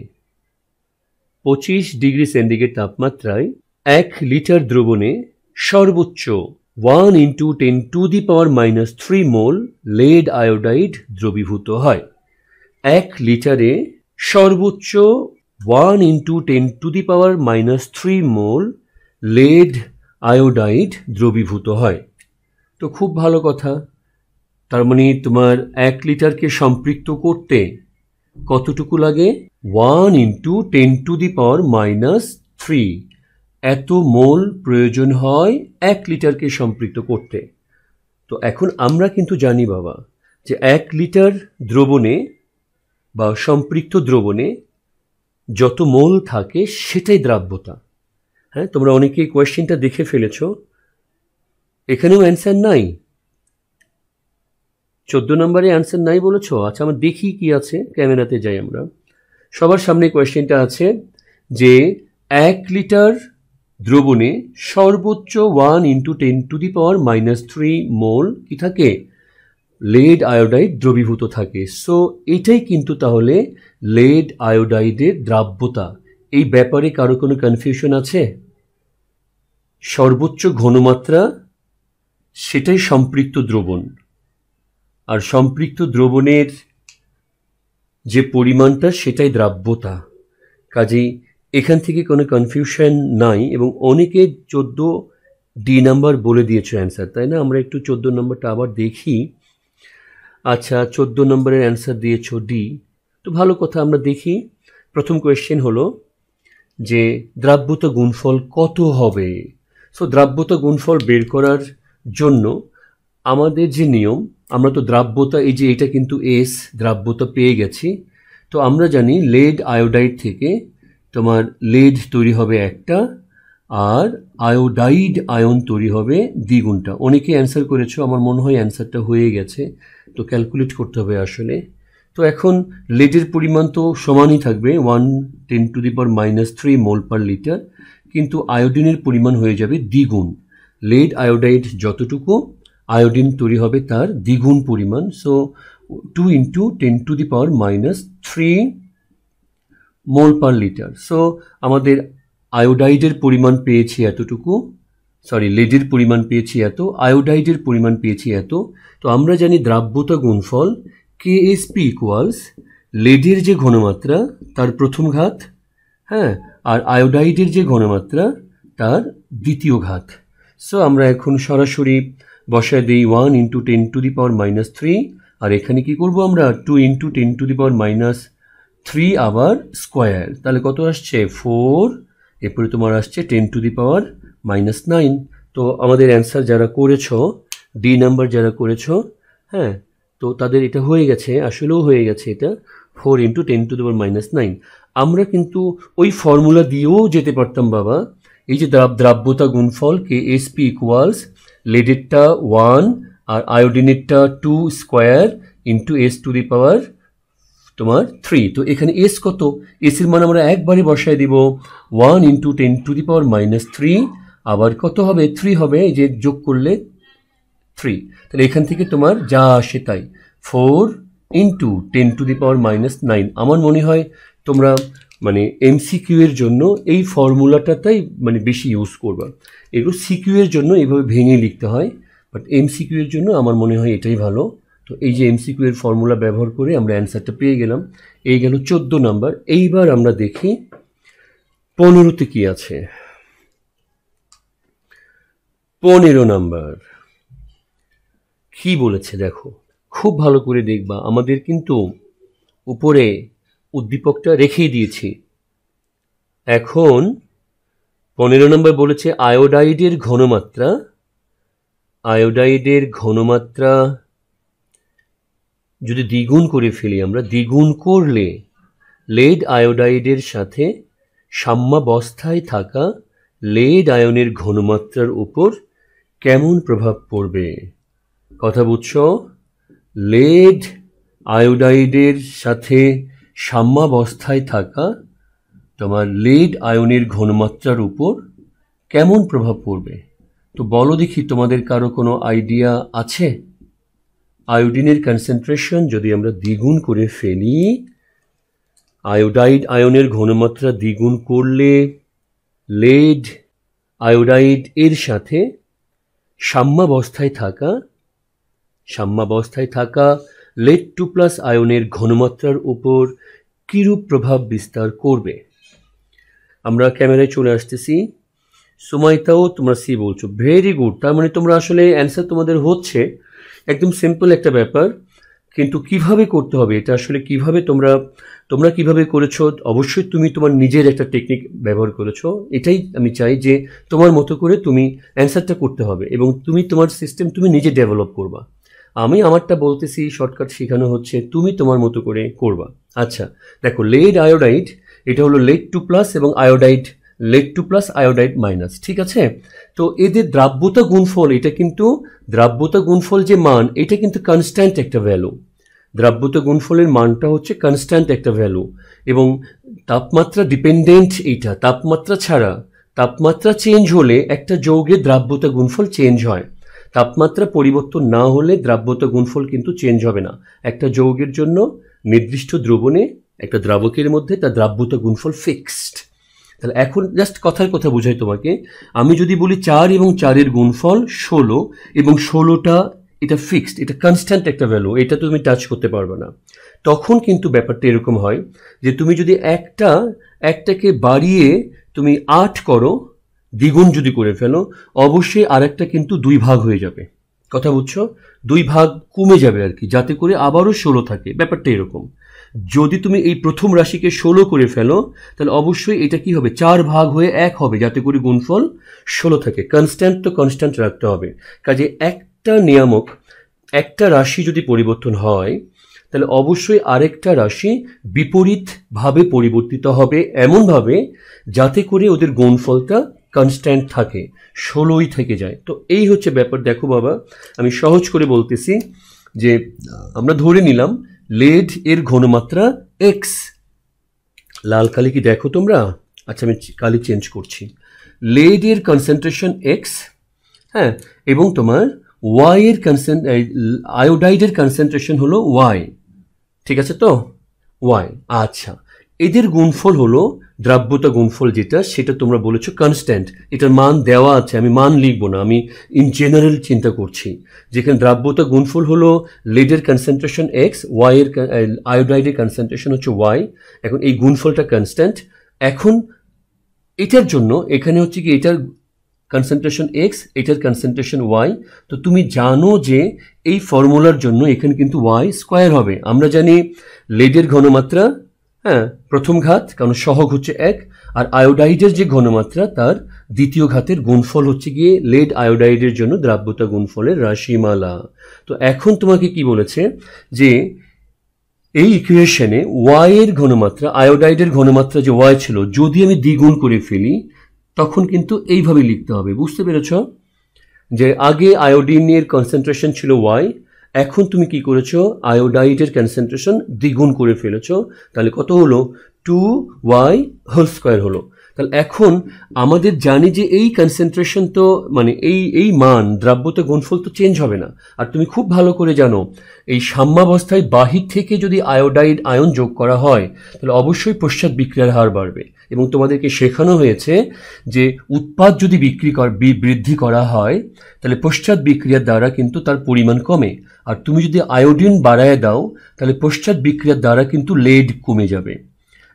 Speaker 1: 25 ডিগ্রি সেন্টিগ্রেড তাপমাত্রায় 1 লিটার দ্রবণে সর্বোচ্চ 1 × 10⁻³ মোল লেড আয়োডাইড দ্রবীভূত হয়। 1 লিটারে সর্বোচ্চ 1 × 10⁻³ মোল লেড আয়োডাইড দ্রবীভূত হয়। তো খুব ভালো কথা। তার মানে তোমার 1 লিটারকে সম্পৃক্ত করতে কতটুকু লাগে, 1 × 10⁻³ এত মোল প্রয়োজন হয় 1 লিটারকে সম্পৃক্ত করতে। তো এখন আমরা কিন্তু জানি বাবা যে 1 লিটার দ্রবণে বা সম্পৃক্ত দ্রবণে যত মোল থাকে সেটাই দ্রাব্যতা। হ্যাঁ, তোমরা অনেকেই কোয়েশ্চেনটা দেখে ফেলেছো, এখানেও অ্যান্সার নাই। 14 নম্বরে অ্যান্সার নাই বলেছো? আচ্ছা, আমরা দেখি কি আছে, ক্যামেরাতে যাই আমরা। সবার সামনে কোয়েশ্চেনটা আছে যে 1 লিটার দ্রবণে সর্বোচ্চ 1 × 10⁻³ মোল কি থাকে, লেড আয়োডাইড দ্রবীভূত থাকে। সো এটাই কিন্তু তাহলে লেড আয়োডাইডের দ্রাব্যতা। এই ব্যাপারে কারো কোনো কনফিউশন আছে? সর্বোচ্চ ঘনমাত্রা সেটাই সম্পৃক্ত দ্রবণ, আর সম্পৃক্ত দ্রবণের যে পরিমাণটা সেটাই দ্রাব্যতা। কাজেই এখান থেকে কোনো কনফিউশন নাই, এবং অনেকে 14D নাম্বার বলে দিয়েছে অ্যান্সার, তাই না? আমরা একটু 14 নম্বরটা আবার দেখি। আচ্ছা, 14 নম্বরের অ্যান্সার দিয়েছো ডি। তো ভালো কথা, আমরা দেখি। প্রথম কোয়েশ্চেন হলো যে দ্রাব্যতা গুণফল কত হবে। সো দ্রাব্যতা গুণফল বের করার জন্য আমাদের যে নিয়ম, আমরা তো দ্রাব্যতা, এই যে এটা কিন্তু এস দ্রাব্যতা পেয়ে গেছি। তো আমরা জানি লেড আয়োডাইড থেকে তোমার লেড তৈরি হবে একটা, আর আয়োডাইড আয়ন তৈরি হবে দ্বিগুণটা। অনেকে অ্যান্সার করেছো, আমার মনে হয় অ্যান্সারটা হয়ে গেছে, তো ক্যালকুলেট করতে হবে আসলে। তো এখন লেডের পরিমাণ তো সমানই থাকবে 1 × 10⁻³ মোল পার লিটার, কিন্তু আয়োডিনের পরিমাণ হয়ে যাবে দ্বিগুণ। লেড আয়োডাইড যতটুকু, আয়োডিন তৈরি হবে তার দ্বিগুণ পরিমাণ। So 2 into 10 to the power minus 3 mole per litre. So আমাদের আয়োডাইডের পরিমাণ পেয়েছি এতটুকু, সরি লেডের পরিমাণ পেয়েছি এত, আয়োডাইডের পরিমাণ পেয়েছি এত। তো আমরা জানি দ্রাব্যতা গুণফল কেএসপি ইকুয়ালস লেডের যে ঘনমাত্রা তার প্রথম ঘাত, হ্যাঁ, আর আয়োডাইডের যে ঘনমাত্রা তার দ্বিতীয় ঘাত। সো আমরা এখন সরাসরি বসায় দিই 1 into 10 to the power minus 3, আর এখানে কি করব আমরা 2 into 10 to the power minus 3 আবার স্কোয়ার, তাহলে কত আসছে 4, এরপরে তোমার আসছে 10 to the power minus 9। তো আমাদের অ্যান্সার যারা করেছো, ডি নাম্বার যারা করেছো, হ্যাঁ, তো তাদের এটা হয়ে গেছে, আসলেও হয়ে গেছে এটা 4 into 10 to the power minus 9। আমরা কিন্তু ওই ফর্মুলা দিয়েও যেতে পারতাম বাবা, এই যে দ্রাব্যতা গুণফল কেএসপি ইকুয়ালস লেডেরটা 1 আর আয়োডিনেরটা 2 square into S to the power তোমার 3। তো এখানে এস কত, এস এর মান আমরা একবারে বসায় দিব 1 into 10 to the power minus 3, আবার কত হবে 3 হবে, এই যে যোগ করলে 3, তাহলে এখান থেকে তোমার যা আসে তাই 4 into 10 to the power minus 9। আমার মনে হয় তোমরা মানে এমসিকিউ এর জন্য এই ফর্মুলাটাই মানে বেশি ইউজ করবা, এগুলো সিকিউ এর জন্য এইভাবে ভেঙে লিখতে হয়, বাট এমসিকিউ এর জন্য আমার মনে হয় এটাই ভালো। তো এই যে এমসিকিউ এর ফর্মুলা ব্যবহার করে আমরা অ্যান্সারটা পেয়ে গেলাম, এই গেল 14 নাম্বার। এইবার আমরা দেখি 15তে কি আছে। 15 নাম্বার কি বলেছে দেখো, খুব ভালো করে দেখবা, আমাদের কিন্তু উপরে উদ্দীপকটা রেখেই দিয়েছি। এখন 15 নম্বর বলেছে আয়োডাইডের ঘনমাত্রা যদি দ্বিগুণ করে ফেলি আমরা, দ্বিগুণ করলে লেড আয়োডাইডের সাথে সাম্যাবস্থায় থাকা লেড আয়নের ঘনমাত্রার উপর কেমন প্রভাব পড়বে? কথা বুঝছো? লেড আয়োডাইডের সাথে সাম্যাবস্থায় থাকা তোমার লেড আয়নের ঘনমাত্রার উপর কেমন প্রভাব পড়বে? তো বলো দেখি, তোমাদের কারো কোনো আইডিয়া আছে? আয়োডিনের কনসেন্ট্রেশন যদি আমরা দ্বিগুণ করে ফেলি, আয়োডাইড আয়নের ঘনমাত্রা দ্বিগুণ করলে লেড আয়োডাইড এর সাথে সাম্যাবস্থায় থাকা লেড 2+ আয়নের ঘনমাত্রার উপর কিরূপ প্রভাব বিস্তার করবে? আমরা ক্যামেরায় চলে আসতেছি। সুমাইতাও তোমরা সি বলছো, ভেরি গুড। তার মানে তোমরা আসলে অ্যান্সার তোমাদের হচ্ছে, একদম সিম্পল একটা ব্যাপার, কিন্তু কিভাবে করতে হবে এটা আসলে কিভাবে তোমরা কিভাবে করেছো, অবশ্যই তুমি তোমার নিজের একটা টেকনিক ব্যবহার করেছো। এটাই আমি চাই যে তোমার মতো করে তুমি অ্যান্সারটা করতে হবে এবং তুমি তোমার সিস্টেম তুমি নিজে ডেভেলপ করবা। আমি আমারটা বলতেছি, শর্টকাট শেখানো হচ্ছে, তুমি তোমার মতো করে করবা। আচ্ছা দেখো, লেড আয়োডাইড এটা হলো লেড 2+ এবং আয়োডাইড লেড 2+ আয়োডাইড মাইনাস, ঠিক আছে? তো এদের দ্রাব্যতা গুণফল, এটা কিন্তু দ্রাব্যতা গুণফল যে মান, এটা কিন্তু কনস্ট্যান্ট একটা ভ্যালু। দ্রাব্যতা গুণফলের মানটা হচ্ছে কনস্ট্যান্ট একটা ভ্যালু এবং তাপমাত্রা ডিপেন্ডেন্ট। এইটা তাপমাত্রা ছাড়া, তাপমাত্রা চেঞ্জ হলে একটা যৌগের দ্রাব্যতা গুণফল চেঞ্জ হয়, তাপমাত্রা পরিবর্তন না হলে দ্রাব্যতা গুণফল কিন্তু চেঞ্জ হবে না। একটা যৌগের জন্য নির্দিষ্ট দ্রবণে একটা দ্রাবকের মধ্যে তার দ্রাব্যতা গুণফল ফিক্সড। তাহলে এখন জাস্ট কথার কথা বোঝাই তোমাকে, আমি যদি বলি 4 এবং 4-এর গুণফল 16 এবং 16টা এটা ফিক্সড, এটা কনস্ট্যান্ট একটা ভ্যালু, এটা তুমি টাচ করতে পারবে না। তখন কিন্তু ব্যাপারটা এরকম হয় যে তুমি যদি একটাকে বাড়িয়ে তুমি 8 করো, দ্বিগুণ যদি করে ফেলো, অবশ্যই আরেকটা কিন্তু 2 ভাগ হয়ে যাবে। কথা বুঝছো? 2 ভাগ কমে যাবে আর কি, যাতে করে আবারও 16 থাকে। ব্যাপারটা এরকম। যদি তুমি এই প্রথম রাশিকে 16 করে ফেলো, তাহলে অবশ্যই এটা কি হবে, 4 ভাগ হয়ে 1 হবে, যাতে করে গুণফল 16 থাকে। কনস্ট্যান্ট তো কনস্ট্যান্ট রাখতে হবে। কাজে একটা নিয়ামক, একটা রাশি যদি পরিবর্তন হয়, তাহলে অবশ্যই আরেকটা রাশি বিপরীতভাবে পরিবর্তিত হবে, এমনভাবে যাতে করে ওদের গুণফলটা কনস্ট্যান্ট থাকে, 16ই থেকে যায়। তো এই হচ্ছে ব্যাপার। দেখো বাবা, আমি সহজ করে বলতেছি যে আমরা ধরে নিলাম লেড এর ঘনমাত্রা x, লাল কালি কি দেখো তোমরা? আচ্ছা আমি কালি চেঞ্জ করছি। লেড এর কনসেন্ট্রেশন x, হ্যাঁ, এবং তোমার ওয়াই এর আয়োডাইডের কনসেন্ট্রেশন হলো ওয়াই, ঠিক আছে তো, ওয়াই। আচ্ছা, এদের গুণফল হলো দ্রাব্যতা গুণফল যেটা, সেটা তোমরা বলেছো কনস্ট্যান্ট, এটার মান দেওয়া আছে, আমি মান লিখবো না, আমি ইন জেনারেল চিন্তা করছি। যেখানে দ্রাব্যতা গুণফল হলো লেডের কনসেন্ট্রেশন এক্স, ওয়াই এর আয়োডাইডের কনসেন্ট্রেশন হচ্ছে ওয়াই। এখন এই গুণফলটা কনস্ট্যান্ট। এখন এটার জন্য এখানে হচ্ছে কি এটার কনসেন্ট্রেশন এক্স, এটার কনসেন্ট্রেশন ওয়াই। তো তুমি জানো যে এই ফর্মুলার জন্য এখানে কিন্তু ওয়াই স্কোয়ার হবে। আমরা জানি লেডের ঘনমাত্রা, হ্যাঁ, প্রথম ঘাত, কারণ সহগ হচ্ছে এক, আর আয়োডাইডের যে ঘনমাত্রা তার দ্বিতীয় ঘাতের গুণফল হচ্ছে গিয়ে লেড আয়োডাইডের জন্য দ্রাব্যতা গুণফলের রাশিমালা। তো এখন তোমাকে কি বলেছে যে এই ইকুয়েশনে ওয়াই এর ঘনমাত্রা, আয়োডাইডের ঘনমাত্রা যে ওয়াই ছিল, যদি আমি দ্বিগুণ করে ফেলি তখন কিন্তু এইভাবে লিখতে হবে। বুঝতে পেরেছ যে আগে আয়োডিনের কনসেন্ট্রেশন ছিল ওয়াই, এখন তুমি কি করেছো, আয়োডাইডের কনসেন্ট্রেশন দ্বিগুণ করে ফেলেছো, তাহলে কত হলো, 2y হোল স্কোয়ার হলো। তাহলে এখন আমাদের জানি যে এই কনসেন্ট্রেশন তো মানে এই মান দ্রাব্যতা গুণফল তো চেঞ্জ হবে না। আর তুমি খুব ভালো করে জানো এই সাম্যাবস্থায় বাহির থেকে যদি আয়োডাইড আয়ন যোগ করা হয় তাহলে অবশ্যই পশ্চাৎ বিক্রিয়ার হার বাড়বে। এবং তোমাদেরকে শেখানো হয়েছে যে উৎপাদ যদি বৃদ্ধি করা হয় তাহলে পশ্চাৎ বিক্রিয়ার দ্বারা কিন্তু তার পরিমাণ কমে, আর তুমি যদি আয়োডিন বাড়ায় দাও তাহলে পশ্চাৎ বিক্রিয়ার দ্বারা কিন্তু লেড কমে যাবে।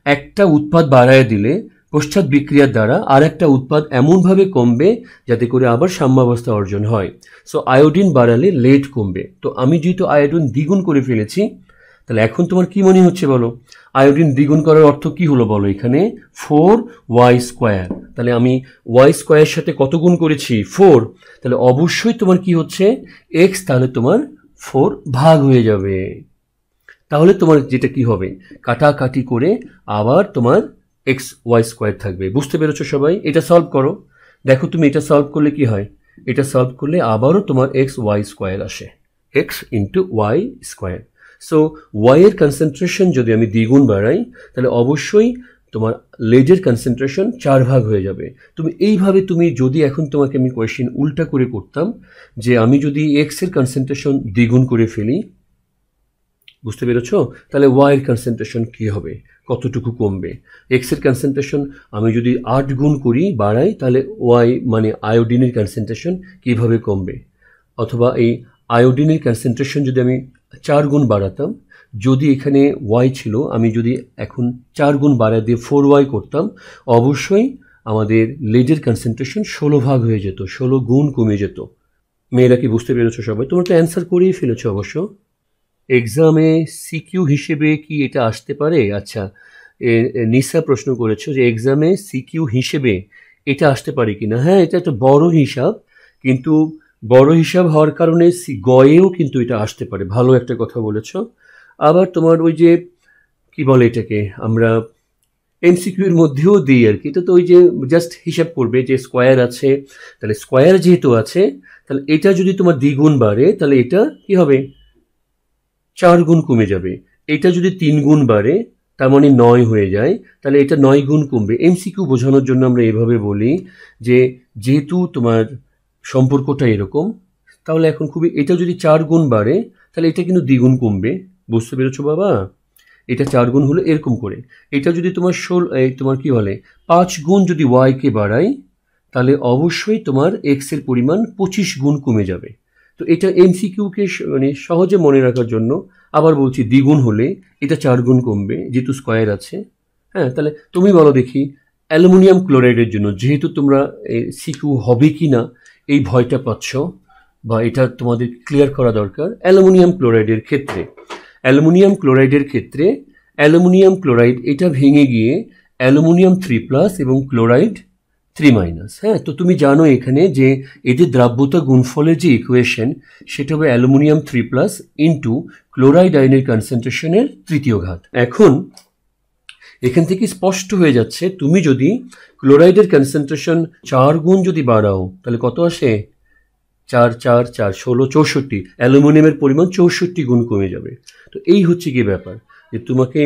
Speaker 1: একটা উৎপাদ বাড়ায় দিলে পশ্চাৎ বিক্রিয়ার দ্বারা আর একটা উৎপাদ এমনভাবে কমবে যাতে করে আবার সাম্যাবস্থা অর্জন হয়। সো আয়োডিন বাড়ালে লেড কমবে। তো আমি যেহেতু আয়োডিন দ্বিগুণ করে ফেলেছি, তাহলে এখন তোমার কি মনে হচ্ছে বলো, আয়োডিন দ্বিগুণ করার অর্থ কি হলো বলো, এখানে 4y স্কোয়ার। তাহলে আমি ওয়াই স্কোয়ারের সাথে কত গুণ করেছি, 4। তাহলে অবশ্যই তোমার কি হচ্ছে, এক্স তাহলে তোমার 4 ভাগ হয়ে যাবে। তাহলে তোমার যেটা কি হবে, কাটাকাটি করে আবার তোমার এক্স ওয়াই স্কোয়ার থাকবে। বুঝতে পেরেছো সবাই? এটা সলভ করো, দেখো তুমি এটা সলভ করলে কি হয়, এটা সলভ করলে আবারও তোমার এক্স ওয়াই স্কোয়ার আসে, x into y square. So y এর কনসেন্ট্রেশন যদি আমি দ্বিগুণ বাড়াই তাহলে অবশ্যই তোমার লেডের কনসেন্ট্রেশন 4 ভাগ হয়ে যাবে। তুমি এইভাবে তুমি যদি এখন তোমাকে আমি কোয়েশ্চেন উল্টা করে করতাম যে আমি যদি এক্স এর কনসেন্ট্রেশন দ্বিগুণ করে ফেলি, বুঝতে পেরেছো, তাহলে ওয়াই এর কনসেন্ট্রেশন কি হবে, কতটুকু কমবে। এক্স এর কনসেন্ট্রেশন আমি যদি 8 গুণ করি বাড়াই তাহলে ওয়াই মানে আয়োডিনের কনসেন্ট্রেশন কিভাবে কমবে। অথবা এই আয়োডিনের কনসেন্ট্রেশন যদি আমি 4 গুণ বাড়াতাম, যদি এখানে ওয়াই ছিল আমি যদি এখন 4 গুণ বাড়ায় দিয়ে 4y করতাম, অবশ্যই আমাদের লেডের কনসেন্ট্রেশন 16 ভাগ হয়ে যেত, 16 গুণ কমে যেত। মেয়েরা কি বুঝতে পেরেছো সবাই? তোমরা তো অ্যান্সার করেই ফেলেছো অবশ্য। এক্সামে সিকিউ হিসেবে কি এটা আসতে পারে? আচ্ছা, নিসা প্রশ্ন করেছো যে এক্সামে সিকিউ হিসেবে এটা আসতে পারে কিনা। হ্যাঁ, এটা একটা বড় হিসাব, কিন্তু বড় হিসাব হওয়ার কারণে গয়েও কিন্তু এটা আসতে পারে। ভালো একটা কথা বলেছো। আবার তোমার ওই যে কি বলে এটাকে আমরা এমসিকিউ এর মধ্যেও দিই আর কি, এটা তো ওই যে জাস্ট হিসাব করবে যে স্কোয়ার আছে, তাহলে স্কোয়ার যেহেতু আছে তাহলে এটা যদি তোমার দ্বিগুণ বাড়ে তাহলে এটা কি হবে, 4 গুণ কমে যাবে। এটা যদি 3 গুণ বাড়ে তার মানে 9 হয়ে যায়, তাহলে এটা 9 গুণ কমবে। এমসিকিউ বোঝানোর জন্য আমরা এভাবে বলি যে যেহেতু তোমার সম্পর্কটা এরকম, তাহলে এখন খুবই এটা যদি 4 গুণ বাড়ে তাহলে এটা কিন্তু দ্বিগুণ কমবে। বুঝতে পেরেছো বাবা? এটা 4 গুণ হলো এরকম করে। এটা যদি তোমার তোমার কি বলে 5 গুণ যদি ওয়াই কে বাড়াই তাহলে অবশ্যই তোমার এক্স এর পরিমাণ 25 গুণ কমে যাবে। তো এটা এমসিকিউকে মানে সহজে মনে রাখার জন্য আবার বলছি, দ্বিগুণ হলে এটা 4 গুণ কমবে যেহেতু স্কোয়ার আছে। হ্যাঁ, তাহলে তুমি বলো দেখি অ্যালুমিনিয়াম ক্লোরাইডের জন্য, যেহেতু তোমরা সিকিউ হবে কি না এই ভয়টা পাচ্ছ বা এটা তোমাদের ক্লিয়ার করা দরকার। অ্যালুমিনিয়াম ক্লোরাইডের ক্ষেত্রে অ্যালুমিনিয়াম ক্লোরাইড এটা ভেঙে গিয়ে অ্যালুমিনিয়াম 3+ এবং ক্লোরাইড 3-। হ্যাঁ, তো তুমি জানো এখানে যে এদের দ্রাব্যতা গুণফলের যে ইকুয়েশন সেটা হবে অ্যালুমিনিয়াম 3+ ইন্টু ক্লোরাইড আয়নের কনসেন্ট্রেশনের তৃতীয় ঘাত। এখন এখান থেকে স্পষ্ট হয়ে যাচ্ছে তুমি যদি ক্লোরাইডের কনসেন্ট্রেশন 4 গুণ যদি বাড়াও তাহলে কত আসে, 4 4 4 16 64, অ্যালুমিনিয়ামের পরিমাণ 64 গুণ কমে যাবে। তো এই হচ্ছে কি ব্যাপার যে তোমাকে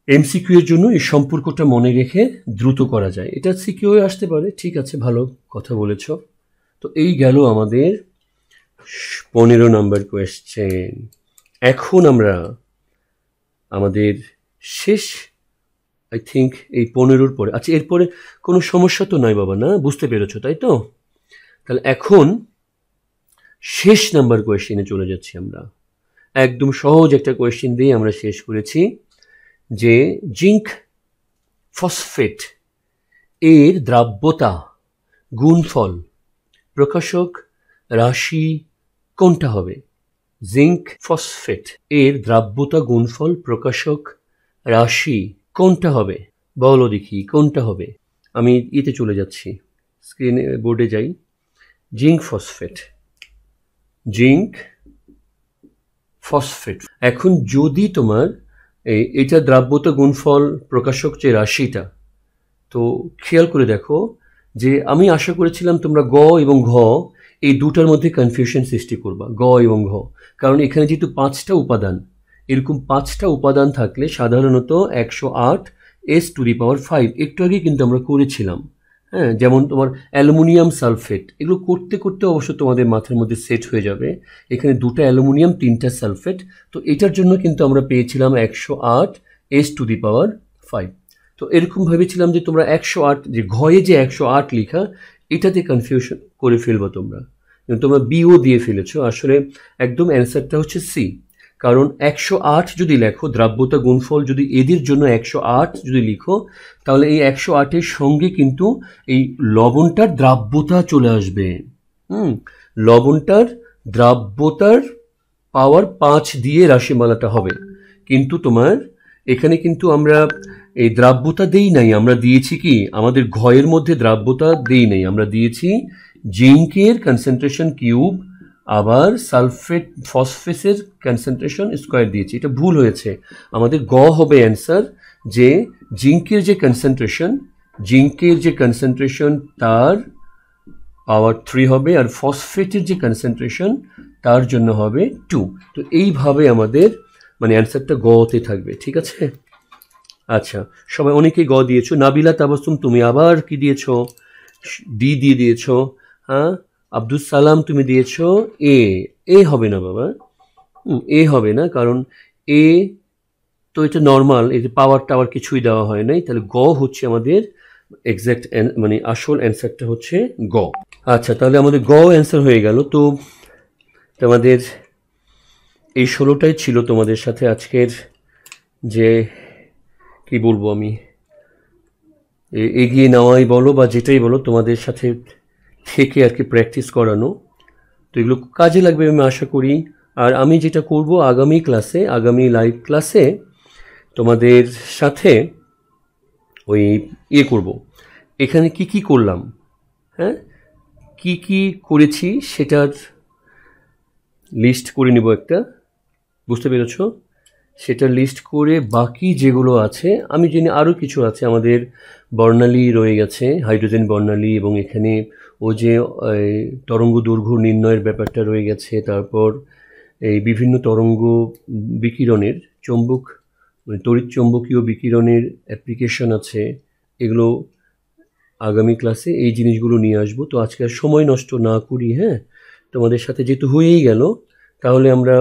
Speaker 1: এমসিকিউ এর জন্য এই সম্পর্কটা মনে রেখে দ্রুত করা যায়। এটা সিকিউ আসতে পারে, ঠিক আছে, ভালো কথা বলেছ। তো এই গেল আমাদের 15 নম্বর কোয়েশ্চেন। এখন আমরা আমাদের শেষ, আই থিঙ্ক এই 15-র পরে, আচ্ছা এরপরে কোনো সমস্যা তো নাই বাবা, না? বুঝতে পেরেছো তাই তো? তাহলে এখন শেষ নাম্বার কোয়েশ্চেনে চলে যাচ্ছি আমরা। একদম সহজ একটা কোয়েশ্চেন দিয়ে আমরা শেষ করেছি যে জিঙ্ক ফসফেট এর দ্রাব্যতা গুণফল প্রকাশক রাশি কোনটা হবে? জিঙ্ক ফসফেট এর দ্রাব্যতা গুণফল প্রকাশক রাশি কোনটা হবে? বলো দেখি কোনটা হবে? আমি এতে চলে যাচ্ছি, স্ক্রিনে বোর্ডে যাই। Zinc phosphate, zinc phosphate. এখন যদি তোমার এটা দ্রাব্যতা গুণফল প্রকাশক যে রাশিটা, তো খেয়াল করে দেখো যে আমি আশা করেছিলাম তোমরা গ এবং ঘ এই দুটার মধ্যে কনফিউশন সৃষ্টি করবা, গ এবং ঘ। কারণ এখানে যেহেতু 5টা উপাদান, এরকম 5টা উপাদান থাকলে সাধারণত 108 s⁵ একটু আগে কিন্তু আমরা করেছিলাম। হ্যাঁ, যেমন তোমার অ্যালুমিনিয়াম সালফেট, এগুলো করতে করতে অবশ্য তোমাদের মাথার মধ্যে সেট হয়ে যাবে। এখানে 2টা অ্যালুমিনিয়াম 3টা সালফেট, তো এটার জন্য কিন্তু আমরা পেয়েছিলাম 108 s⁵। তো এরকম ভেবেছিলাম যে তোমরা 108, যে ঘয়ে যে 108 লেখা, এটাতে কনফিউশন করে ফেলবো তোমরা, কিন্তু তোমরা বিও দিয়ে ফেলেছো। আসলে একদম অ্যান্সারটা হচ্ছে সি। কারণ 108 যদি লেখো, দ্রাব্যতা গুণফল যদি এদের জন্য 108 যদি লিখো, তাহলে এই 108-এর সঙ্গে কিন্তু এই লবণটার দ্রাব্যতা চলে আসবে। লবণটার দ্রাব্যতার পাওয়ার 5 দিয়ে রাশিমালাটা হবে। কিন্তু তোমার এখানে কিন্তু আমরা এই দ্রাব্যতা দেই নাই, আমরা দিয়েছি কি আমাদের ঘয়ের মধ্যে দ্রাব্যতা দেই নাই, আমরা দিয়েছি জিঙ্কের কনসেন্ট্রেশন কিউব, আবার সালফেট ফসফেসের কনসেন্ট্রেশন স্কোয়ার দিয়েছি। এটা ভুল হয়েছে, আমাদের গ হবে অ্যান্সার, যে জিঙ্কের যে কনসেন্ট্রেশন তার পাওয়ার 3 হবে, আর ফসফেটের যে কনসেন্ট্রেশন তার জন্য হবে 2। তো এইভাবে আমাদের মানে অ্যান্সারটা গতে থাকবে, ঠিক আছে? আচ্ছা, সবাই অনেকেই গ দিয়েছো। নাবিলা তাবাসসুম তুমি আবার কি দিয়েছো? ডি দিয়ে দিয়েছো। হ্যাঁ, আব্দুল সালাম তুমি দিয়েছো এ। এ হবে না বাবা, এ হবে না, কারণ এ তো এটা নর্মাল, এই যে পাওয়ার টাওয়ার কিছুই দেওয়া হয় নাই। তাহলে গ হচ্ছে আমাদের এক্স্যাক্ট, মানে আসল অ্যান্সারটা হচ্ছে গ। আচ্ছা, তাহলে আমাদের গ অ্যান্সার হয়ে গেল। তো তোমাদের এই 16টাই ছিল তোমাদের সাথে আজকের, যে কি বলবো আমি, এগিয়ে নেওয়াই বলো বা যেটাই বলো, তোমাদের সাথে থেকে আর কি প্র্যাকটিস করানো। তো এগুলো কাজে লাগবে আমি আশা করি। আর আমি যেটা করব আগামী ক্লাসে, আগামী লাইভ ক্লাসে তোমাদের সাথে ওই করব, এখানে কি কি করলাম, হ্যাঁ কি কি করেছি সেটার লিস্ট করে নিব একটা, বুঝতে পেরেছো? সেটা লিস্ট করে বাকি যেগুলো আছে, আমি জানি আরও কিছু আছে, আমাদের বর্ণালী রয়ে গেছে, হাইড্রোজেন বর্ণালী, এবং এখানে ও যে তরঙ্গ দৈর্ঘ্য নির্ণয়ের ব্যাপারটা রয়ে গেছে। তারপর এই বিভিন্ন তরঙ্গ বিকিরণের মানে তড়িৎ চৌম্বকীয় বিকিরণের অ্যাপ্লিকেশন আছে, এগুলো আগামী ক্লাসে এই জিনিসগুলো নিয়ে আসবো। তো আজকে আর সময় নষ্ট না করি, হ্যাঁ, তোমাদের সাথে যেহেতু হয়েই গেল, তাহলে আমরা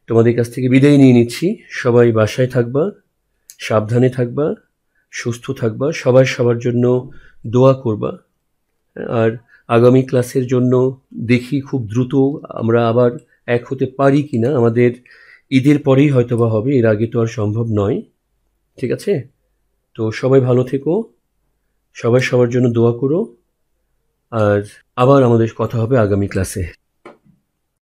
Speaker 1: তোমাদের কাছ থেকে বিদায় নিয়ে নিচ্ছি। সবাই বাসায় থাকবা, সাবধানে থাকবা, সুস্থ থাকবা, সবাই সবার জন্য দোয়া করবা। আর আগামী ক্লাসের জন্য দেখি খুব দ্রুত আমরা আবার এক হতে পারি কিনা। আমাদের ঈদের পরেই হয়তোবা হবে, এর আগে তো আর সম্ভব নয়, ঠিক আছে? তো সবাই ভালো থেকো, সবাই সবার জন্য দোয়া করো, আর আবার আমাদের কথা হবে আগামী ক্লাসে।